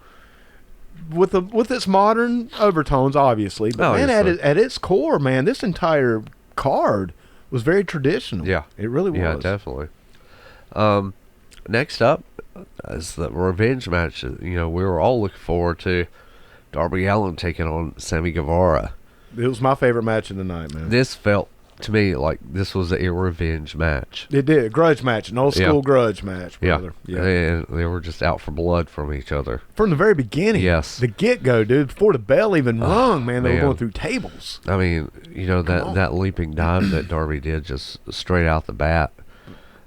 with its modern overtones, obviously. But man, Obviously. at its core, man, this entire card was very traditional. Yeah. it really was. Yeah, definitely. Next up is the revenge match. that, You know, we were all looking forward to Darby Allin taking on Sammy Guevara. It was my favorite match of the night, man. This felt to me like this was a revenge match. It did. Grudge match, an old school grudge match, brother. And they were just out for blood from each other. From the very beginning. Yes. The get-go, dude. Before the bell even rung, man, they were man. going through tables. I mean, you know, on. that leaping dive that Darby did just straight out the bat.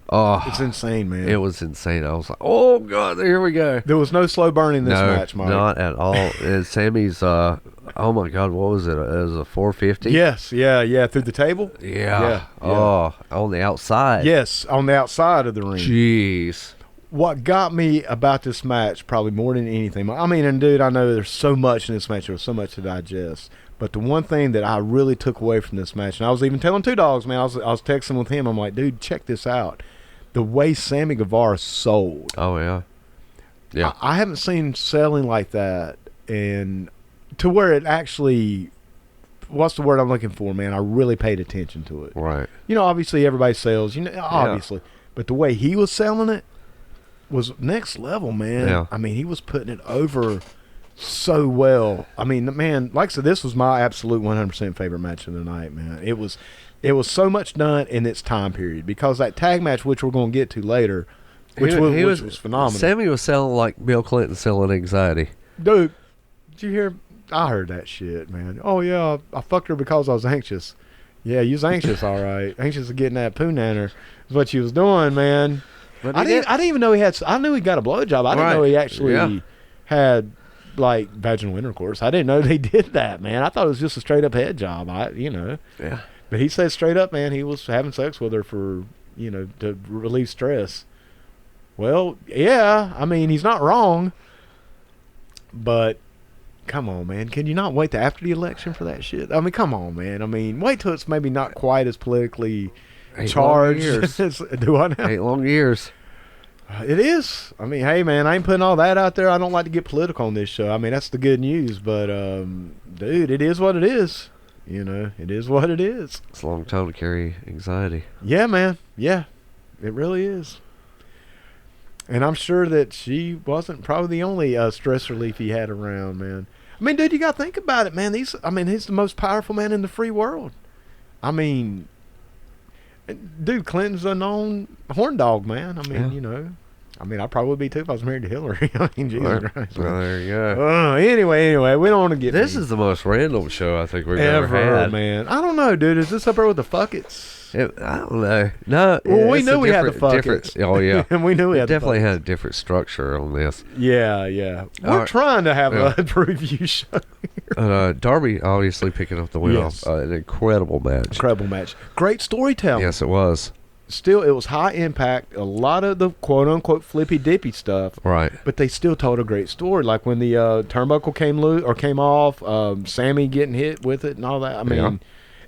Oh, It's insane, man. it was insane. I was like, oh, God, here we go. There was no slow burn in this No, match, Mike. not at all. And Sammy's, oh, my God, what was it? It was a 450? Yes, yeah, through the table. Yeah. Oh, on the outside. Yes, on the outside of the ring. Jeez. What got me about this match, probably more than anything, I mean, and dude, I know there's so much in this match. There was so much to digest. But the one thing that I really took away from this match, and I was even telling Two Dogs, man, I was texting with him. I'm like, dude, check this out. The way Sammy Guevara sold. Oh, yeah. Yeah. I haven't seen selling like that, and to where it actually, what's the word I'm looking for, man? I really paid attention to it. Right. You know, obviously everybody sells, you know, obviously. But the way he was selling it was next level, man. Yeah. I mean, he was putting it over so well. I mean, man, like I said, this was my absolute 100% favorite match of the night, man. It was so much done in its time period, because that tag match, which we're going to get to later, which was phenomenal. Sammy was selling like Bill Clinton selling anxiety. Dude, did you hear? I heard that shit, man. Oh, yeah, I fucked her because I was anxious. Yeah, you was anxious, all right. Anxious of getting that poonanner is what you was doing, man. But I didn't even know he had. I knew he got a blowjob. I didn't know he actually had like vaginal intercourse. I didn't know they did that, man. I thought it was just a straight up head job. Yeah. But he said straight up, man, he was having sex with her for, to relieve stress. Well, yeah, I mean, he's not wrong. But come on, man. Can you not wait till after the election for that shit? I mean, come on, man. I mean, wait till it's maybe not quite as politically 8 charged. long years. Do I know? 8 long years. It is. I mean, hey, man, I ain't putting all that out there. I don't like to get political on this show. I mean, that's the good news. But, dude, it is what it is. It is what it is. It's a long time to carry anxiety. Yeah, man. Yeah, it really is. And I'm sure that she wasn't probably the only stress relief he had around, man. I mean, dude, you got to think about it, man. He's the most powerful man in the free world. I mean, dude, Clinton's a known horn dog, man. I mean, I probably would be too if I was married to Hillary. I mean, Jesus Christ. Well, there you go. Anyway, we don't want to get This is the most random show I think we've ever ever, had. man. I don't know, dude. Is this up there with the fuckets? I don't know. No, Well, we it's knew a we had the different. fuckets. Oh yeah, And we knew we it had the definitely fuckets. had a different structure on this. Yeah. We're right. trying to have Yeah. a review show. Darby obviously picking up the win Yes. off an incredible match. Incredible match. Great storytelling. Yes, it was. Still, it was high impact. A lot of the quote-unquote flippy-dippy stuff. Right. But they still told a great story. Like when the turnbuckle came loose or came off, Sammy getting hit with it and all that. I mean,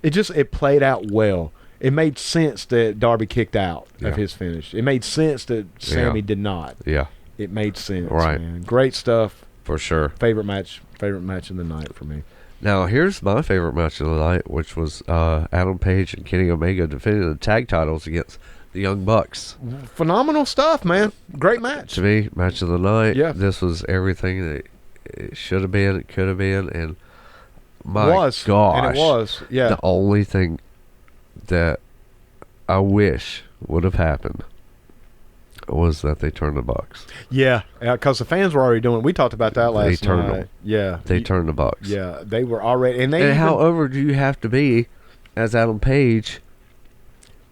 it played out well. It made sense that Darby kicked out of his finish. It made sense that Sammy did not. Yeah, It made sense. Right. Man. Great stuff. for sure. Favorite match of the night for me. Now, here's my favorite match of the night, which was Adam Page and Kenny Omega defending the tag titles against the Young Bucks. Phenomenal stuff, man. Great match. To me, match of the night. Yeah. This was everything that it should have been, it could have been, and my was. gosh. And it was. Yeah. The only thing that I wish would have happened was that they turned the Bucks. Yeah, because the fans were already doing. We talked about that last night. turned them. Yeah, They turned the Bucks. Yeah, they were already, and And how over do you have to be as Adam Page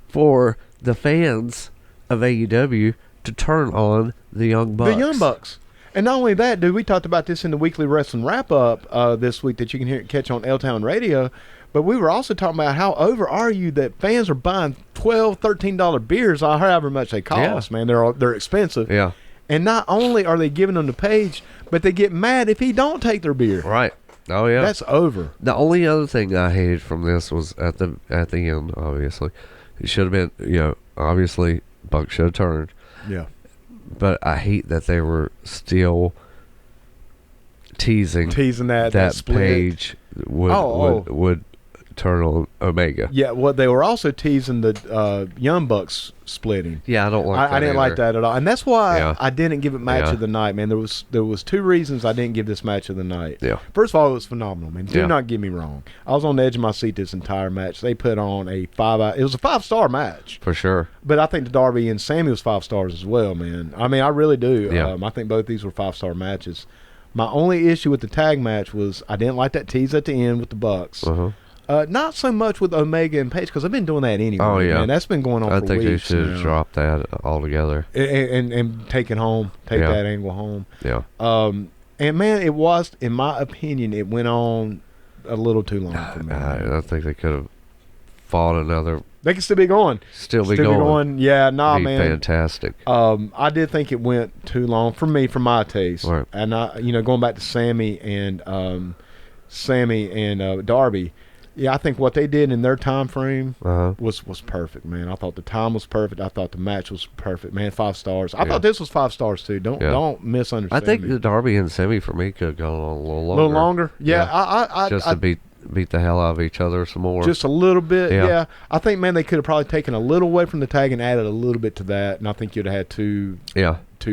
for the fans of AEW to turn on the Young Bucks? The Young Bucks. And not only that, dude, we talked about this in the weekly wrestling wrap-up this week that you can catch on L-Town Radio, but we were also talking about how over are you that fans are buying $12, $13 beers, or however much they cost, man. They're expensive. Yeah. And not only are they giving them to Page, but they get mad if he don't take their beer. Right. Oh, yeah. That's over. The only other thing I hated from this was at the end, obviously. It should have been, obviously, Buck should have turned. Yeah. But I hate that they were still teasing that split. Page would turn on Omega. Yeah, well, they were also teasing the Young Bucks splitting. Yeah, I don't like that. I didn't like that at all, and that's why I didn't give it match Yeah. of the night, man. There was two reasons I didn't give this match of the night. Yeah. First of all, it was phenomenal, man. Do Yeah. not get me wrong. I was on the edge of my seat this entire match. They put on it was a 5-star match. For sure. But I think the Darby and Sammy was 5 stars as well, man. I mean, I really do. Yeah. I think both these were 5-star matches. My only issue with the tag match was I didn't like that tease at the end with the Bucks. Uh-huh. Not so much with Omega and Page because I've been doing that anyway. Oh, yeah. Man. That's been going on I for think they weeks should now. have dropped that altogether. And take it home, take Yeah. that angle home. Yeah. And man, it was, in my opinion, it went on a little too long for me. I think they could have fought another. They can still be going. Still be going. Yeah, nah, Be man. fantastic. I did think it went too long for me, for my taste. Right. And going back to Sammy and Darby, yeah, I think what they did in their time frame was perfect, man. I thought the time was perfect. I thought the match was perfect, man. 5 stars. I thought this was 5 stars too. Don't misunderstand. I think me. the Darby and Semi for me could have gone on a little longer. A little longer. Yeah, I just to beat the hell out of each other some more. Just a little bit. Yeah. Yeah. I think, man, they could have probably taken a little away from the tag and added a little bit to that, and I think you'd have had two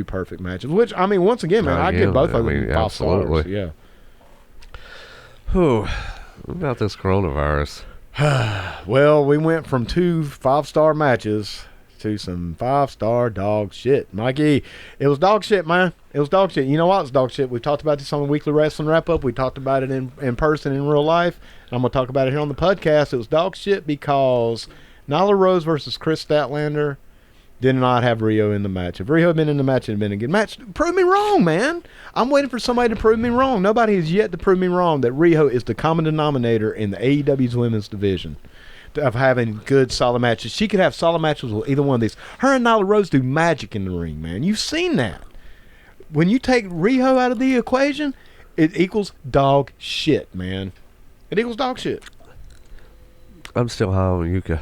perfect matches. Which, I mean, once again, man, I give both of them 5 stars. Yeah. Whew. What about this coronavirus? Well, we went from 2 5-star matches to some 5-star dog shit. Mikey, it was dog shit, man. It was dog shit. You know what? It's dog shit. We talked about this on the weekly wrestling wrap-up. We talked about it in person, in real life. And I'm going to talk about it here on the podcast. It was dog shit because Nyla Rose versus Chris Statlander did not have Rio in the match. If Rio had been in the match, it had been a good match. Prove me wrong, man. I'm waiting for somebody to prove me wrong. Nobody has yet to prove me wrong that Rio is the common denominator in the AEW's women's division of having good, solid matches. She could have solid matches with either one of these. Her and Nyla Rose do magic in the ring, man. You've seen that. When you take Rio out of the equation, it equals dog shit, man. It equals dog shit. I'm still high on Yuka.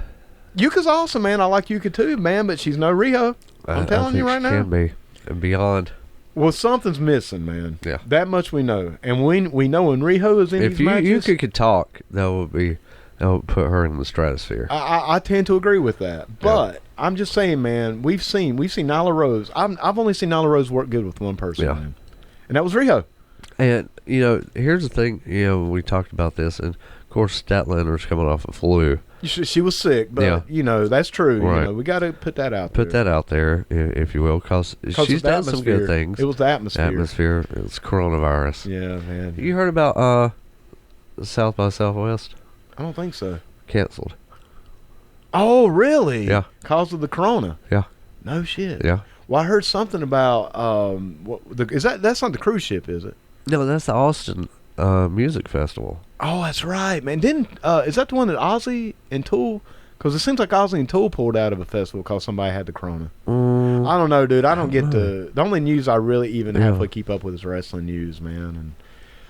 Yuka's awesome, man. I like Yuka too, man, but she's no Rio. I'm telling you right now. She can be. And beyond. Well, something's missing, man. Yeah. That much we know. And we know when Rio is in if these matches. Yuka could talk, that would put her in the stratosphere. I tend to agree with that. But I'm just saying, man, we've seen Nyla Rose. I've only seen Nyla Rose work good with one person, man. And that was Rio. And, here's the thing, we talked about this, and of course Statlander's coming off a flu. She was sick, but, that's true. Right. We got to put that out there. Put that out there, if you will, because she's done some good things. It was the atmosphere. It's coronavirus. Yeah, man. You heard about South by Southwest? I don't think so. Canceled. Oh, really? Yeah. Because of the corona? Yeah. No shit. Yeah. Well, I heard something about that's not the cruise ship, is it? No, that's the Austin Music Festival. Oh, that's right, man. Is that the one that Ozzy and Tool? Because it seems like Ozzy and Tool pulled out of a festival because somebody had the corona. I don't know, dude. I don't get the only news I really even halfway keep up with is wrestling news, man.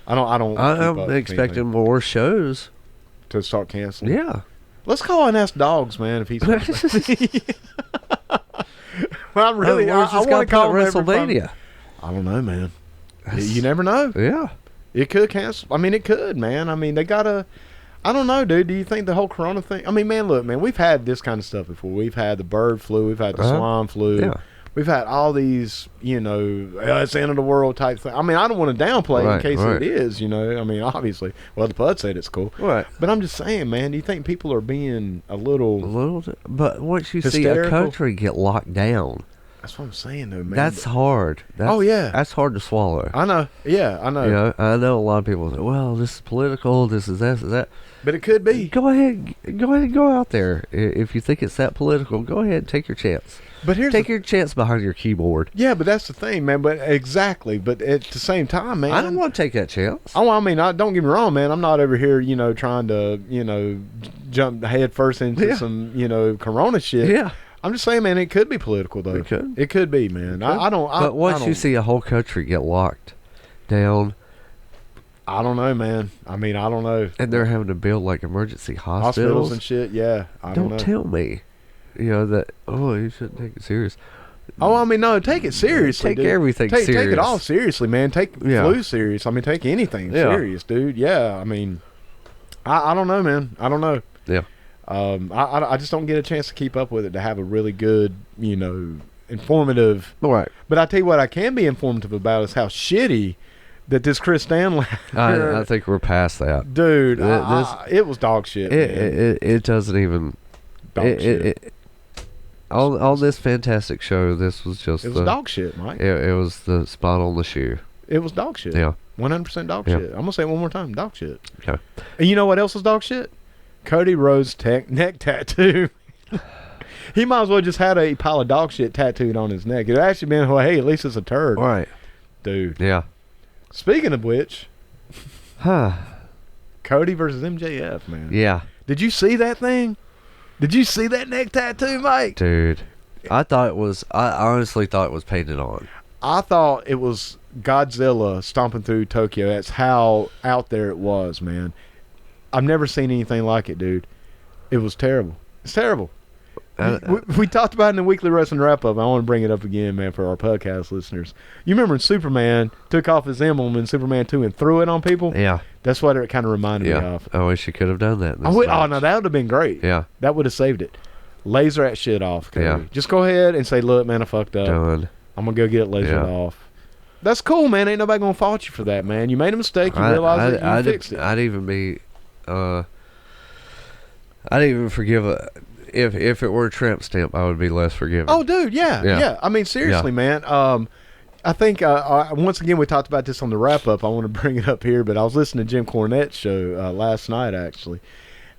And I'm expecting more shows to start canceling. Yeah. Let's call and ask Dogs, man, if he's. Well, I really, I want to call WrestleMania. I don't know, man. You never know. Yeah. It could cancel. I mean, it could, man. I mean, they gotta. I don't know, dude. Do you think the whole corona thing? I mean, man, look, man, we've had this kind of stuff before. We've had the bird flu. We've had the swine flu. Yeah. We've had all these, it's the end of the world type thing. I mean, I don't want to downplay in case it is, I mean, obviously. Well, the PUD said it's cool. Right. But I'm just saying, man, do you think people are being a little but once you hysterical? see a country get locked down, that's what I'm saying, though, man. that's hard. That's hard to swallow. I know. Yeah, I know. I know a lot of people say, well, this is political, this is that. But it could be. Go ahead and go out there. If you think it's that political, go ahead and take your chance. But take your chance behind your keyboard. Yeah, but that's the thing, man. But exactly. But at the same time, man, I don't want to take that chance. Oh, I mean, don't get me wrong, man. I'm not over here, trying to, jump head first into some, corona shit. Yeah. I'm just saying, man, it could be political, though. It could be, man. But once you see a whole country get locked down, I don't know, man. I mean, I don't know. And they're having to build like emergency hospitals and shit. Yeah, I don't know. Tell me, that you shouldn't take it serious. Oh, I mean, no, take it seriously. Take everything serious. Take it all seriously, man. Take flu serious. I mean, take anything serious, dude. Yeah, I mean, I don't know, man. I don't know. Yeah. I just don't get a chance to keep up with it to have a really good, informative. Right. But I tell you what, I can be informative about is how shitty that this Chris Stanley. I think we're past that, dude. It was dog shit. It doesn't even. Dog shit. On this fantastic show, this was just. It was dog shit, Mike. It was the spot on the shoe. It was dog shit. Yeah. 100% dog shit. I'm gonna say it one more time. Dog shit. Okay. And you know what else was dog shit? Cody Rhodes' neck tattoo. He might as well just had a pile of dog shit tattooed on his neck. It actually been, well, hey, at least it's a turd. Right. Dude. Yeah. Speaking of which, Huh. Cody versus MJF, man. Yeah. Did you see that thing? Did you see that neck tattoo, Mike? Dude. I honestly thought it was painted on. I thought it was Godzilla stomping through Tokyo. That's how out there it was, man. I've never seen anything like it, dude. It was terrible. It's terrible. We talked about it in the weekly wrestling wrap-up. I want to bring it up again, man, for our podcast listeners. You remember when Superman took off his emblem in Superman 2 and threw it on people? Yeah. That's what it kind of reminded me of. I wish you could have done that. Oh, no, that would have been great. Yeah. That would have saved it. Laser that shit off, Cody. Yeah. Just go ahead and say, look, man, I fucked up. Done. I'm going to go get it lasered off. That's cool, man. Ain't nobody going to fault you for that, man. You made a mistake. You realized it. You fixed it. I'd even be... I'd even forgive if it were a tramp stamp. I would be less forgiving. Oh, dude, yeah. I mean, seriously, man. I think once again we talked about this on the wrap up. I want to bring it up here, but I was listening to Jim Cornette's show last night actually,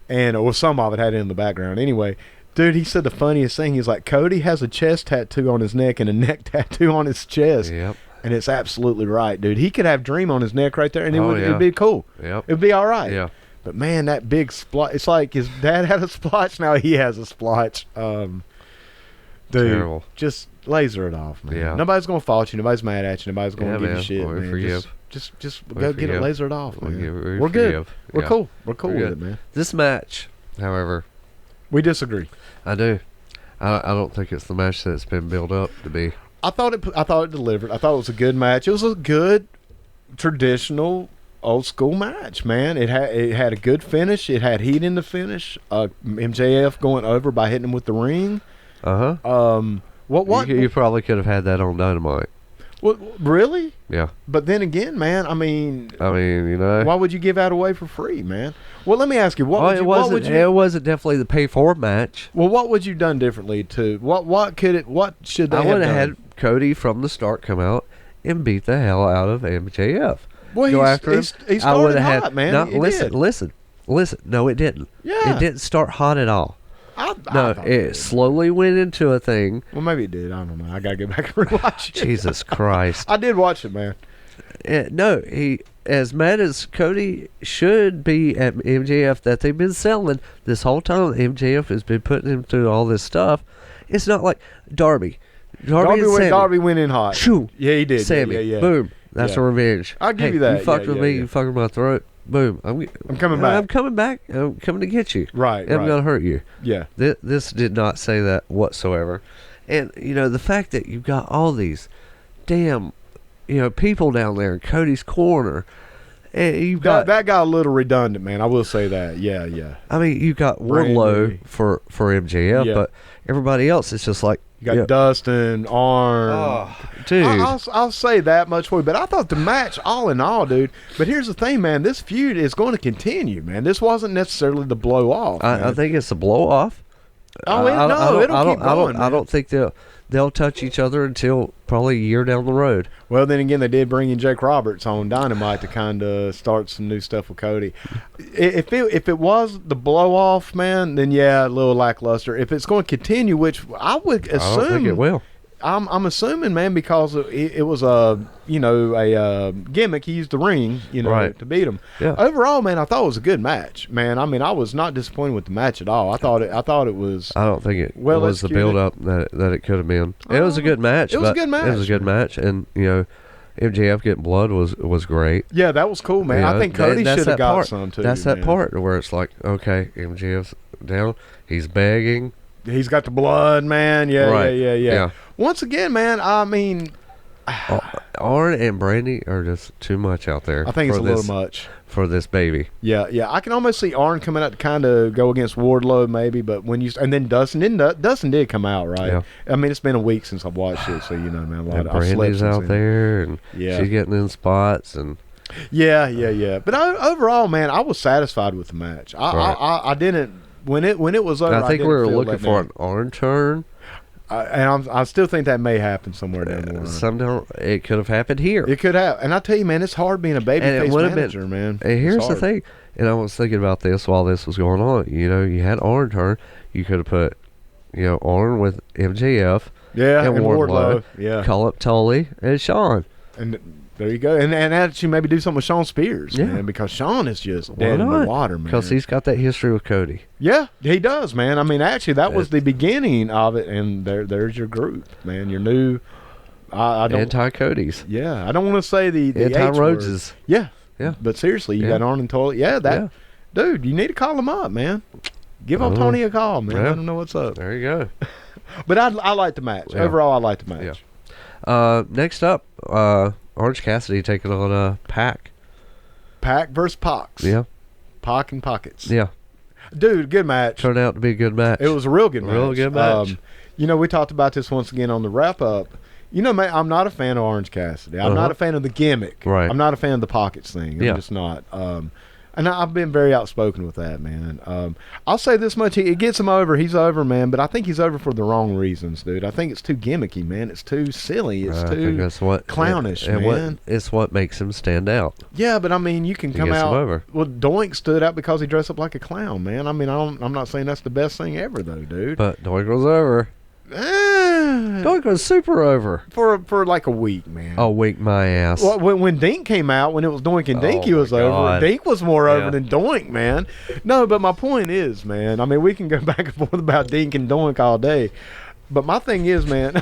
and some of it had it in the background. Anyway, dude, he said the funniest thing. He's like, Cody has a chest tattoo on his neck and a neck tattoo on his chest. Yep. And it's absolutely right, dude. He could have Dream on his neck right there, and it'd be cool. Yep. It'd be all right. Yeah. But man, that big splotch. It's like his dad had a splotch. Now he has a splotch. Dude, terrible. Just laser it off, man. Yeah. Nobody's gonna fault you. Nobody's mad at you. Nobody's gonna give you shit, man. Forgive. Just go get it lasered off, man. We're good. We're cool. We're cool We're with good. it, man. This match, however, we disagree. I do. I don't think it's the match that's been built up to be. I thought it delivered. I thought it was a good match. It was a good traditional old school match, man. It had a good finish. It had heat in the finish. MJF going over by hitting him with the ring. What? You probably could have had that on Dynamite. What? Really? Yeah. But then again, man, I mean, why would you give that away for free, man? Well, let me ask you, it wasn't definitely the pay for match. Well, what would you done differently to what should they have done? I would have had Cody from the start come out and beat the hell out of MJF. Well, go after him. He started hot, man. No, listen. No, it didn't. Yeah. It didn't start hot at all. It slowly went into a thing. Well, maybe it did. I don't know. I gotta get back and rewatch it. Jesus Christ! I did watch it, man. He as mad as Cody should be at MJF that they've been selling this whole time. MJF has been putting him through all this stuff. It's not like Darby went in hot. Shoo. Yeah, he did. Sammy. Yeah. Boom. That's a revenge. I'll give you that. You fucked with me. You fucked with my throat. Boom. I'm coming back. I'm coming back. I'm coming to get you. Right. I'm going to hurt you. Yeah. This did not say that whatsoever. And, the fact that you've got all these damn, people down there in Cody's corner, And you've got that got a little redundant, man. I will say that. Yeah. I mean, you got Brandy. Wardlow for MJF, Yeah. but everybody else, it's just like You got Dustin, Arn. dude. I'll say that much for you. But I thought the match, all in all, dude. But here's the thing, man. This feud is going to continue, man. This wasn't necessarily the blow off. I think it's a blow off. Oh, it'll keep going. I don't think they'll touch each other until probably a year down the road. Well, then again, they did bring in Jake Roberts on Dynamite to kind of start some new stuff with Cody. If it was the blow off, man, then yeah, a little lackluster. If it's going to continue, which I would assume, I don't think it will. I'm assuming, man, because it was a gimmick. He used the ring, Right. to beat him. Yeah. Overall, man, I thought it was a good match, man. I mean, I was not disappointed with the match at all. I thought it was. I don't think it Well was the executed. build up that it could have been. It was a good match. It was a but good match. It was a good match, and MJF getting blood was great. Yeah, that was cool, man. I think Cody that's should have that got part. some too. That's that man. part where it's like, okay, MJF's down. He's begging. He's got the blood, man. Yeah, Right. yeah. Once again, man, I mean, Arn and Brandy are just too much out there. I think it's for a little this- much. for this baby. Yeah. I can almost see Arn coming out to kind of go against Wardlow, maybe. But when and then Dustin did come out, right? Yeah. I mean, it's been a week since I've watched it, so man, a lot And of I've slept Brandy's since out then. there, and Yeah. she's getting in spots, and Yeah. But overall, man, I was satisfied with the match. I didn't when it was over. I think we didn't were feel looking let for down. an Arn turn. And I still think that may happen somewhere down the line. It could have happened here. It could have. And I tell you, man, it's hard being a And babyface it would have manager, been, man. And It's here's the hard. thing, and I was thinking about this while this was going on. You had Arn turn. You could have put, Arn with MJF. Yeah, and and Wardlow. Yeah. Call up Tully and Sean. And there you go. And actually maybe do something with Sean Spears, Yeah. man, because Sean is just Why dead in the not? water, man. Because he's got that history with Cody. Yeah, he does, man. I mean, actually, that was the beginning of it, and there's your group, man. Your new, I don't, Anti-Cody's. yeah, I don't want to say the H word. Anti-Rhodes's. Yeah, Yeah. But seriously, you Yeah. got Arn and Tully. Yeah, dude, you need to call him up, man. Give old Tony a call, man. Yeah. Let him know what's up. There you go. But I like the match. Yeah. Overall, I like the match. Yeah. Next up, Orange Cassidy taking on Pac. Pac versus Pox. Yeah. Pac and Pockets. Yeah. Dude, good match. Turned out to be a good match. It was a real good match. Real good match. We talked about this once again on the wrap up. Man, I'm not a fan of Orange Cassidy. I'm not a fan of the gimmick. Right. I'm not a fan of the Pockets thing. I'm just not. And I've been very outspoken with that, man. I'll say this much: it gets him over. He's over, man. But I think he's over for the wrong reasons, dude. I think it's too gimmicky, man. It's too silly. It's I too think that's what clownish, and man. It's what makes him stand out. Yeah, but I mean, you can He come gets him out. over. Well, Doink stood out because he dressed up like a clown, man. I mean, I'm not saying that's the best thing ever, though, dude. But Doink was over. Doink was super over. For like a week, man. Oh, wink my ass. Well, when Dink came out, when it was Doink and Dink, Oh, he was my over. God. Dink was more over Yeah. than Doink, man. No, but my point is, man, I mean, we can go back and forth about Dink and Doink all day. But my thing is, man,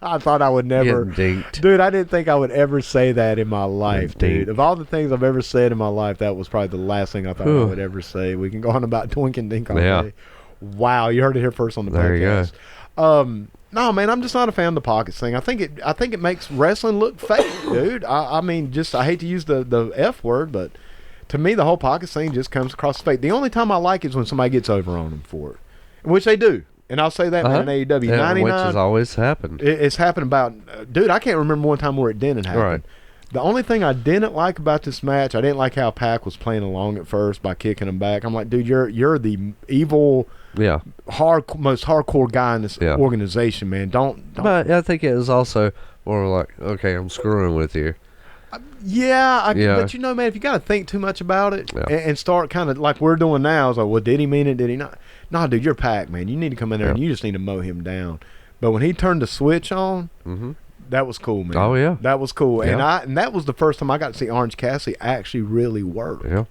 I thought I would never. Getting dinked. Dude, I didn't think I would ever say that in my life, Getting dude. dinked. Of all the things I've ever said in my life, that was probably the last thing I thought I Whew. would ever say. We can go on about Doink and Dink all Yeah. day. Wow, you heard it here first on the There you podcast. No, man, I'm just not a fan of the Pockets thing. I think it makes wrestling look fake, dude. I mean, I hate to use the F word, but to me, the whole Pockets thing just comes across fake. The only time I like it is when somebody gets over on them for it, which they do. And I'll say that, man, in AEW. Yeah, 99, which has always happened. it's happened about, dude, I can't remember one time where it didn't happen. Right. The only thing I didn't like about this match, I didn't like how Pac was playing along at first by kicking him back. I'm like, dude, you're the evil, Yeah. most hardcore guy in this Yeah. organization, man. Don't. But I think it was also more like, okay, I'm screwing with you. Yeah, Yeah. but man, if you got to think too much about it Yeah. and start kind of like we're doing now, it's like, well, did he mean it? Did he not? Nah, dude, you're Pac, man. You need to come in there and Yeah. you just need to mow him down. But when he turned the switch on, Mm-hmm. that was cool, man. Oh, yeah. That was cool. Yeah. And that was the first time I got to see Orange Cassidy actually really work. Yeah.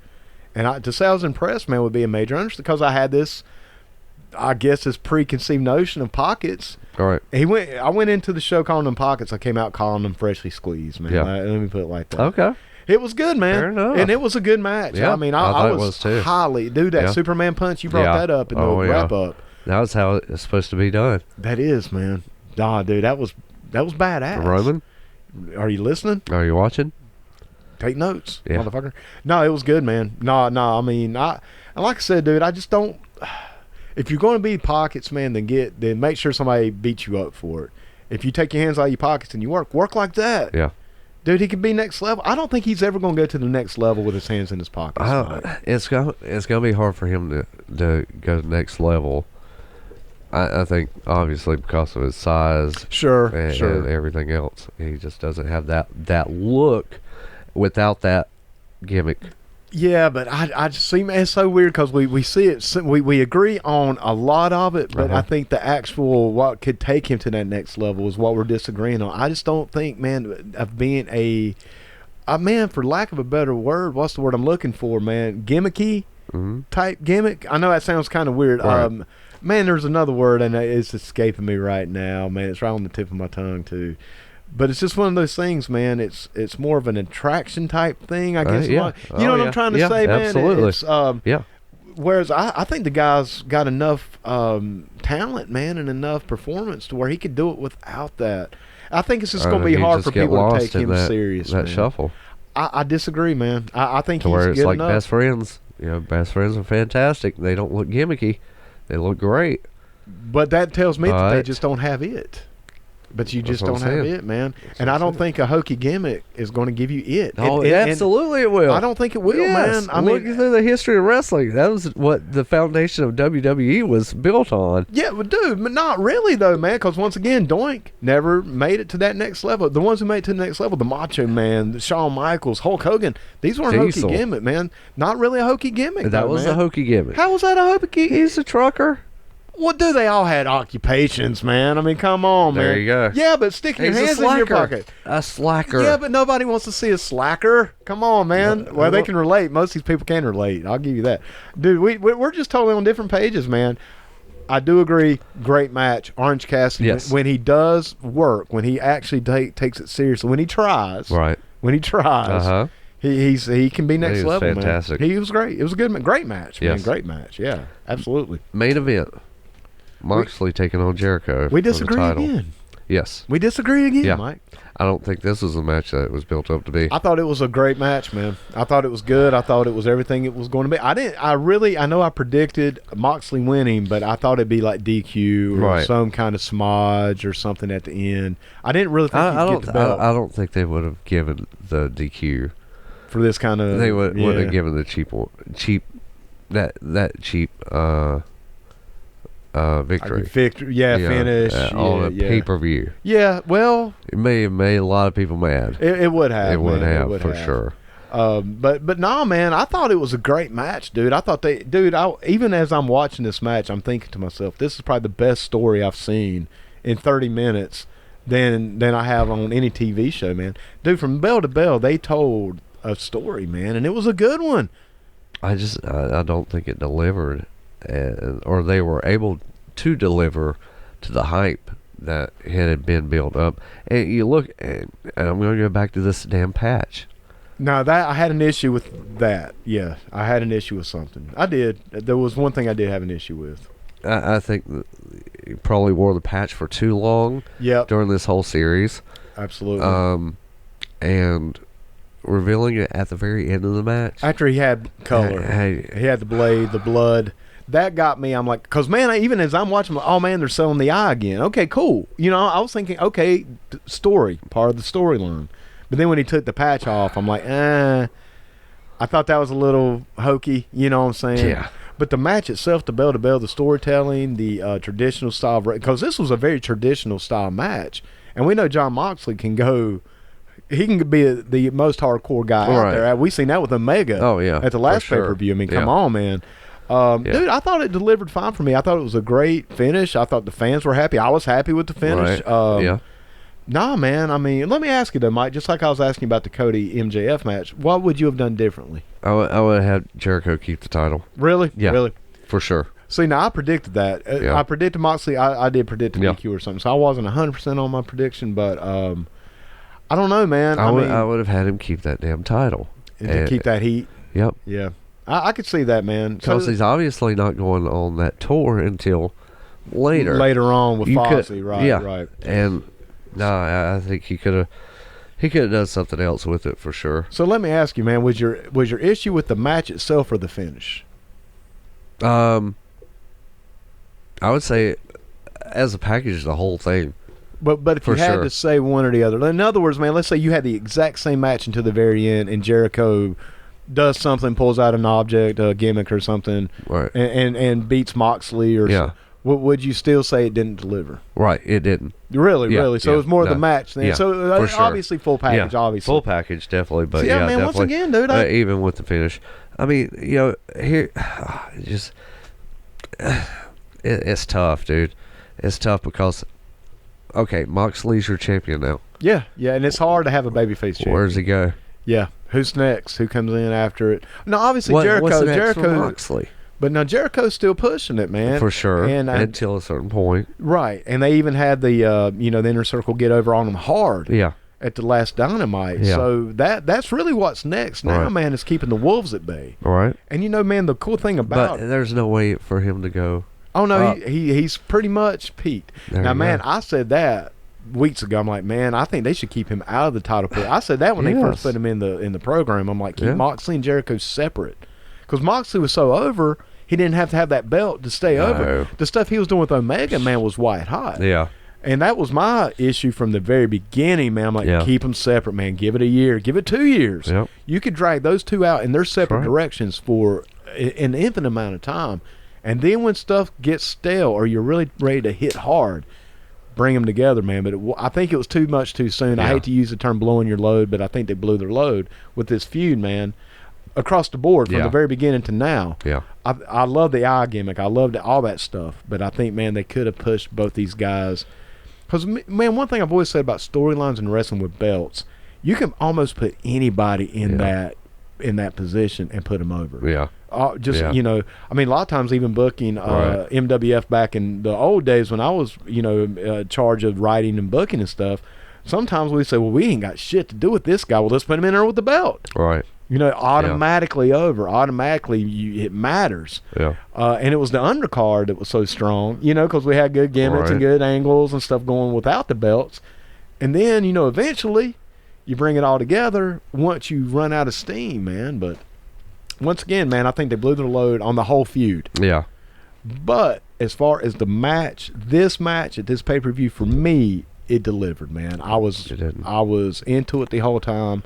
And to say I was impressed, man, would be a major understatement because I had this, I guess, this preconceived notion of Pockets. All right. I went into the show calling them Pockets. I came out calling them Freshly Squeezed, man. Yeah. Let me put it like that. Okay. It was good, man. Fair enough. And it was a good match. Yeah, I mean, I I thought it was was too. highly, dude, that Yeah. Superman punch, you brought Yeah. that up in the Oh, yeah. wrap up. That was how it's supposed to be done. That is, man. Nah, dude, that was badass. Roman, Are you listening? are you watching? take notes, Yeah. motherfucker. No, it was good, man. No, I mean, and like I said, dude, I just don't. If you're going to be pockets, man, then make sure somebody beats you up for it. If you take your hands out of your pockets and you work like that. Yeah. Dude, he can be next level. I don't think he's ever going to go to the next level with his hands in his pockets. It's gonna be hard for him to go to the next level. I think obviously because of his size, Sure. and everything else, he just doesn't have that look without that gimmick. Yeah, but I just see, man, it's so weird because we see it, we agree on a lot of it, but I think the actual what could take him to that next level is what we're disagreeing on. I just don't think, man, of being a man, for lack of a better word, what's the word I'm looking for, man? Gimmicky type gimmick. I know that sounds kind of weird. Right. Man, there's another word and it's escaping me right now, man. It's right on the tip of my tongue too. But it's just one of those things, man. It's more of an attraction type thing, I guess. Yeah. You know what I'm trying to say, man? Absolutely. It's, Yeah. Whereas I think the guy's got enough talent, man, and enough performance to where he could do it without that. I think it's just going to be hard for people to take him serious. That man. shuffle. I disagree, man. I think To he's where good it's like enough. best friends. Best friends are fantastic. They don't look gimmicky. They look great. But that tells me that they But- just don't have it. But you That's just what don't I'm have saying. it, man. That's And what I I'm don't saying. think a hokey gimmick is going to give you it. Oh, And absolutely it will. I don't think it will, Yes. man. I Look mean, through the history of wrestling. That was what the foundation of WWE was built on. yeah, but dude, but not really though, man. Because once again, Doink never made it to that next level. The ones who made it to the next level, the Macho Man, the Shawn Michaels, Hulk Hogan, these weren't Diesel. hokey gimmick, man. Not really a hokey gimmick. That though, was man. a hokey gimmick. How was that a hokey? He's a trucker. What do they all had occupations, man? I mean, come on, man. There you go. Yeah, but sticking your He's a hands in your slacker. pocket. A slacker. Yeah, but nobody wants to see a slacker. Come on, man. Well, they can relate. Most of these people can relate. I'll give you that. Dude, we're just totally on different pages, man. I do agree. Great match. Orange Cassidy, Yes. when he does work, when he actually takes it seriously, when he tries. Right. When he tries. Uh-huh. He can be next He was level, fantastic. man. He was great. It was a great match, man. Yes. Great match. Yeah, absolutely. Main event. Moxley taking on Jericho. We for the disagree title. again. Yes. We disagree again, Yeah. Mike. I don't think this was a match that it was built up to be. I thought it was a great match, man. I thought it was good. I thought it was everything it was going to be. I know I predicted Moxley winning, but I thought it'd be like DQ or Right. some kind of smudge or something at the end. I didn't really think I he'd get the belt don't think they would have given the DQ. for this kind of. They would yeah. have given the cheap cheap victory. Victory, finish, on a pay-per-view. Yeah, well, It may have made a lot of people mad. it would have. It would man. have, It would for have. sure. But no, man, I thought it was a great match, dude. I thought even as I'm watching this match, I'm thinking to myself, this is probably the best story I've seen in 30 minutes than I have on any TV show, man. Dude, from bell to bell, they told a story, man, and it was a good one. I don't think it delivered, or they were able to deliver to the hype that had been built up. And you look, and I'm going to go back to this damn patch. Now that I had an issue with that. Yeah, I had an issue with something. I did. There was one thing I did have an issue with. I think that you probably wore the patch for too long Yep, during this whole series. absolutely. And revealing it at the very end of the match. After he had color, Hey, he had the blade, the blood. That got me. I'm like, because man, even as I'm watching, oh man, they're selling the eye again. Okay, cool. I was thinking, okay, story, part of the storyline. But then when he took the patch off, I'm like, I thought that was a little hokey. You know what I'm saying? Yeah. But the match itself, the bell to bell, the storytelling, the traditional style, because this was a very traditional style match, and we know John Moxley can go. He can be the most hardcore guy out Right. there. We've seen that with Omega. Oh, yeah, at the last for sure. pay-per-view. I mean, come Yeah. on, man. Dude, I thought it delivered fine for me. I thought it was a great finish. I thought the fans were happy. I was happy with the finish. Right. Yeah. Nah, man. I mean, let me ask you though, Mike. Just like I was asking about the Cody MJF match, what would you have done differently? I would have had Jericho keep the title. Really? Yeah. Really? For sure. See, now I predicted that. Yeah. I predicted Moxley. I did predict a Yeah. DQ or something. So I wasn't 100% on my prediction, but I don't know, man. I mean, I would have had him keep that damn title. to keep that heat. Yep. Yeah. I could see that, man. Because he's obviously not going on that tour until later. Later on with You Fozzy, could- right? yeah. Right. And no, I think he could He could have done something else with it for sure. So let me ask you, man, was your issue with the match itself or the finish? I would say, as a package, the whole thing. But if you had to say one or the other, in other words, man, let's say you had the exact same match until the very end, and Jericho does something, pulls out an object, a gimmick or something, Right. and beats Moxley or Yeah. would you still say it didn't deliver? Right, it didn't. Really, Yeah, really. So yeah, it was more of no. the match then. Yeah, So for sure. obviously full package, obviously. Full package, definitely. But So, yeah, man, definitely. once again, dude, even with the finish, I mean, here, just it's tough, dude. It's tough because, okay, Moxley's your champion now. yeah, and it's hard to have a babyface champion. Where does he go? Yeah, who's next? Who comes in after it? No, obviously What's Jericho. next for Moxley? But now Jericho's still pushing it, man. For sure, And until a certain point. right, and they even had the the Inner Circle get over on them hard. Yeah. At the last Dynamite. Yeah. So that's really what's next now, Right. man, is keeping the Wolves at bay. All right. And man, the cool thing about But there's no way for him to go. oh no, up. he's pretty much peaked. There Now, you man, go. I said that weeks ago. I'm like, man, I think they should keep him out of the title pit. I said that when they first Yes. put him in the program. I'm like, keep Yeah. Moxley and Jericho separate, because Moxley was so over, he didn't have to have that belt to stay over. No. The stuff he was doing with Omega, man, was white hot. Yeah. And that was my issue from the very beginning, man. I'm like, Yeah. keep them separate, man. Give it a year. Give it 2 years. Yep. You could drag those two out in their separate right. directions for an infinite amount of time. And then when stuff gets stale or you're really ready to hit hard, bring them together, man. But I think it was too much too soon. I Yeah. hate to use the term blowing your load, but I think they blew their load with this feud, man. Across the board from Yeah. the very beginning to now. Yeah. I love the eye gimmick. I loved all that stuff. But I think, man, they could have pushed both these guys. Because, man, one thing I've always said about storylines and wrestling with belts, you can almost put anybody in that position and put them over. Yeah. Yeah. I mean, a lot of times even booking Right. MWF back in the old days when I was, charge of writing and booking and stuff, sometimes we say, well, we ain't got shit to do with this guy. Well, let's put him in there with the belt. Right. Automatically over. Automatically, it matters. Yeah. And it was the undercard that was so strong, because we had good gimmicks and Right. good angles and stuff going without the belts. And then, eventually you bring it all together once you run out of steam, man. But once again, man, I think they blew their load on the whole feud. Yeah. But as far as the match, this match at this pay-per-view, for me, it delivered, man. I was It didn't. I was into it the whole time.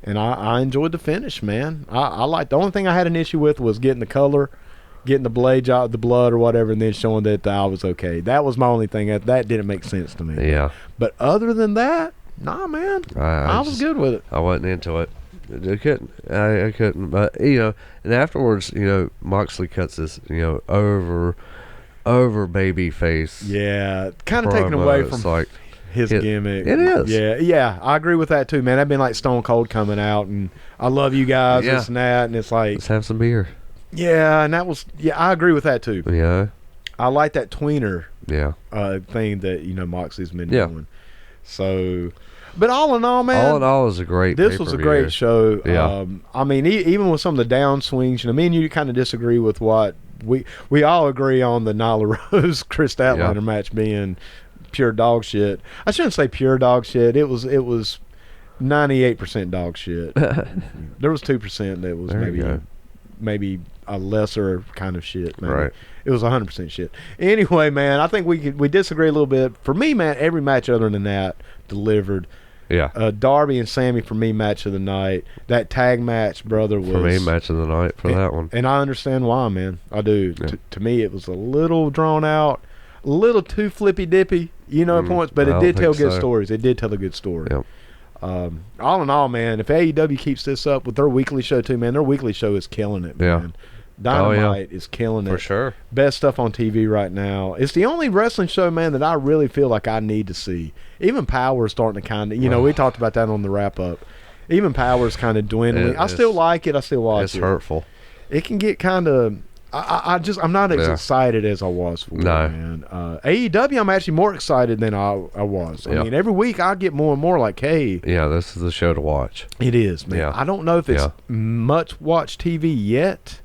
And I enjoyed the finish, man. I liked the only thing I had an issue with was getting the color, getting the blade job, the blood or whatever, and then showing that I was okay. That was my only thing. That didn't make sense to me. Yeah. But other than that, nah, man. I was just- good with it. I wasn't into it. I couldn't. I couldn't. But and afterwards, Moxley cuts this, over baby face. Yeah, kind of taken away It's from like his gimmick. it is. Yeah, I agree with that too, man. That'd been like Stone Cold coming out and I love you guys, Yeah. this and that, and it's like, let's have some beer. yeah, and that was, I agree with that too. Yeah. I like that tweener Yeah. thing that Moxley's been Yeah. doing. So, but all in all, man, All in all, it was a great. this was a pay-per-view. great show. Yeah. I mean, even with some of the downswings, me and you kind of disagree with what we all agree on the Nyla Rose Chris Statlander Yeah. match being pure dog shit. I shouldn't say pure dog shit. It was 98% dog shit. There was 2% that was There you go. maybe a lesser kind of shit. Maybe. Right. It was 100% shit. Anyway, man, I think we disagree a little bit. For me, man, every match other than that delivered. Yeah. Darby and Sammy, for me, match of the night. That tag match, brother, was... For me, match of the night for that one. And I understand why, man. I do. Yeah. To me, it was a little drawn out, a little too flippy-dippy, at points, but I it don't did tell think good so. stories. It did tell a good story. Yep. All in all, man, if AEW keeps this up with their weekly show, too, man, their weekly show is killing it, Yeah. man. Dynamite is killing it. For sure. Best stuff on TV right now. It's the only wrestling show, man, that I really feel like I need to see. Even Power is starting to kind of, we talked about that on the wrap-up. Even Power is kind of dwindling. I still like it. I still watch It's it. hurtful. It can get kind of... I'm not as Yeah. excited as I was for it, No. man. AEW, I'm actually more excited than I was. I Yeah. mean, every week I get more and more like, hey, Yeah, this is the show to watch. it is, man. Yeah. I don't know if it's Yeah. much watch TV yet,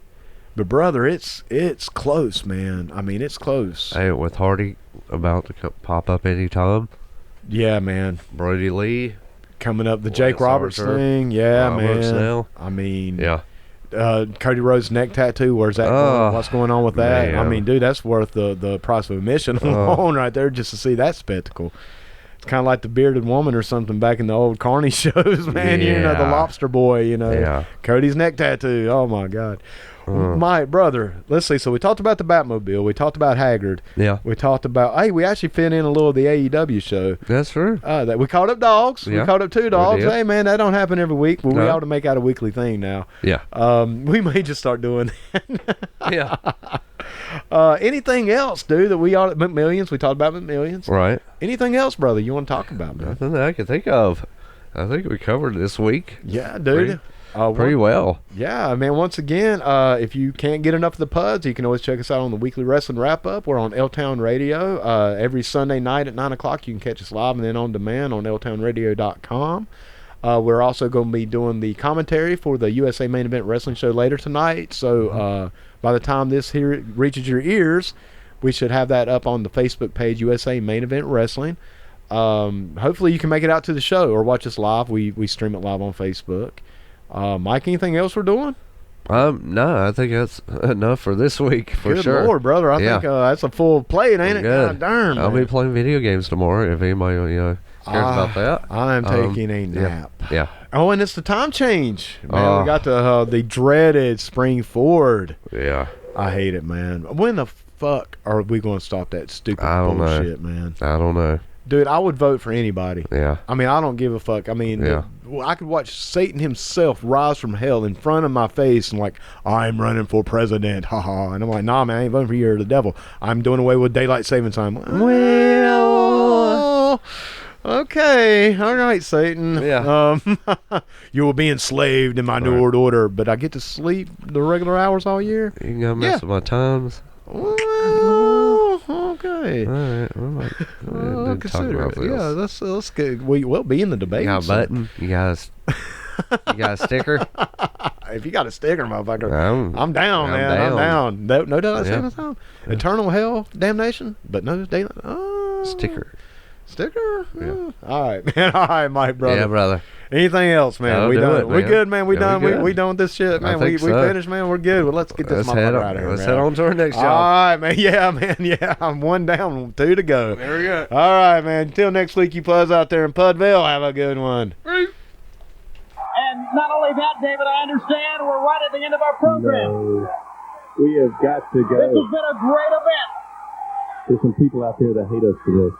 but brother, it's close, man. I mean, it's close. Hey, with Hardy about to pop up anytime, Yeah, man. Brody Lee. coming up. The Jake Lance Roberts Archer, thing. Yeah, Roberts man. now. I mean, Yeah. Cody Rhodes' neck tattoo. Where's that going? What's going on with that? Man. I mean, dude, that's worth the price of admission alone right there just to see that spectacle. It's kind of like the bearded woman or something back in the old Carney shows, man. You know, the Yeah. lobster boy, you know. Yeah. Cody's neck tattoo. Oh, my God. My brother, let's see. So we talked about the Batmobile. We talked about Haggard. Yeah. We talked about, hey, we actually fit in a little of the AEW show. That's true. That we caught up dogs. Yeah. We caught up 2 dogs. did. Hey, man, that don't happen every week. But we No. ought to make out a weekly thing now. Yeah. We may just start doing that. Yeah. Anything else, dude, that we ought to, McMillions? We talked about McMillions. Right. Anything else, brother, you want to talk about, man? Nothing that I can think of. I think we covered this week Yeah, dude. pretty well. Yeah, man. Once again, if you can't get enough of the PUDs, you can always check us out on the Weekly Wrestling Wrap-Up. We're on L-Town Radio. Every Sunday night at 9 o'clock, you can catch us live and then on demand on ltownradio.com. We're also going to be doing the commentary for the USA Main Event Wrestling Show later tonight. So by the time this here reaches your ears, we should have that up on the Facebook page, USA Main Event Wrestling. Hopefully you can make it out to the show or watch us live. We stream it live on Facebook. Mike, anything else we're doing? No, I think that's enough for this week for Good sure. Lord, brother. I Yeah. think that's a full plate, ain't it? Good. God darn, I'll man. be playing video games tomorrow if anybody cares about that. I'm taking a nap. Yeah. Oh, and it's the time change. Man, we Oh. got the dreaded spring forward. Yeah. I hate it, man. When the fuck are we going to stop that stupid I don't know. bullshit, man? I don't know. Dude, I would vote for anybody. Yeah. I mean, I don't give a fuck. I mean, Yeah. I could watch Satan himself rise from hell in front of my face and like, I'm running for president, haha. And I'm like, nah, man, I ain't voting for you or the devil. I'm doing away with daylight saving time. Well, okay, all right, Satan. Yeah. You will be enslaved in my new world order, but I get to sleep the regular hours all year. You can go mess with my times. Well, okay. All right. Well, I'll consider it. Yeah, let's get. We'll be in the debate. You got a button? You got a sticker? If you got a sticker, motherfucker, I'm down, man. down. I'm down. No daylight Yeah. saving time. Eternal hell, damnation, but no daylight. Sticker. Sticker. Yeah. All right, man. All right, Mike, brother. Yeah, brother. Anything else, man? That'll We do done. it, We man. good, man. We Yeah, done. we good. We done with this shit, man. I We think so. finished, man. We're good. Well, let's get this Let's head motherfucker on. out of here. Let's man. head on to our next All job. right, man. Yeah, man. Yeah, I'm 1 down, 2 to go. There we go. All right, man. Until next week, you Puds out there in Pudville, have a good one. And not only that, David, I understand we're right at the end of our program. No, we have got to This go. has been a great event. There's some people out there that hate us for this.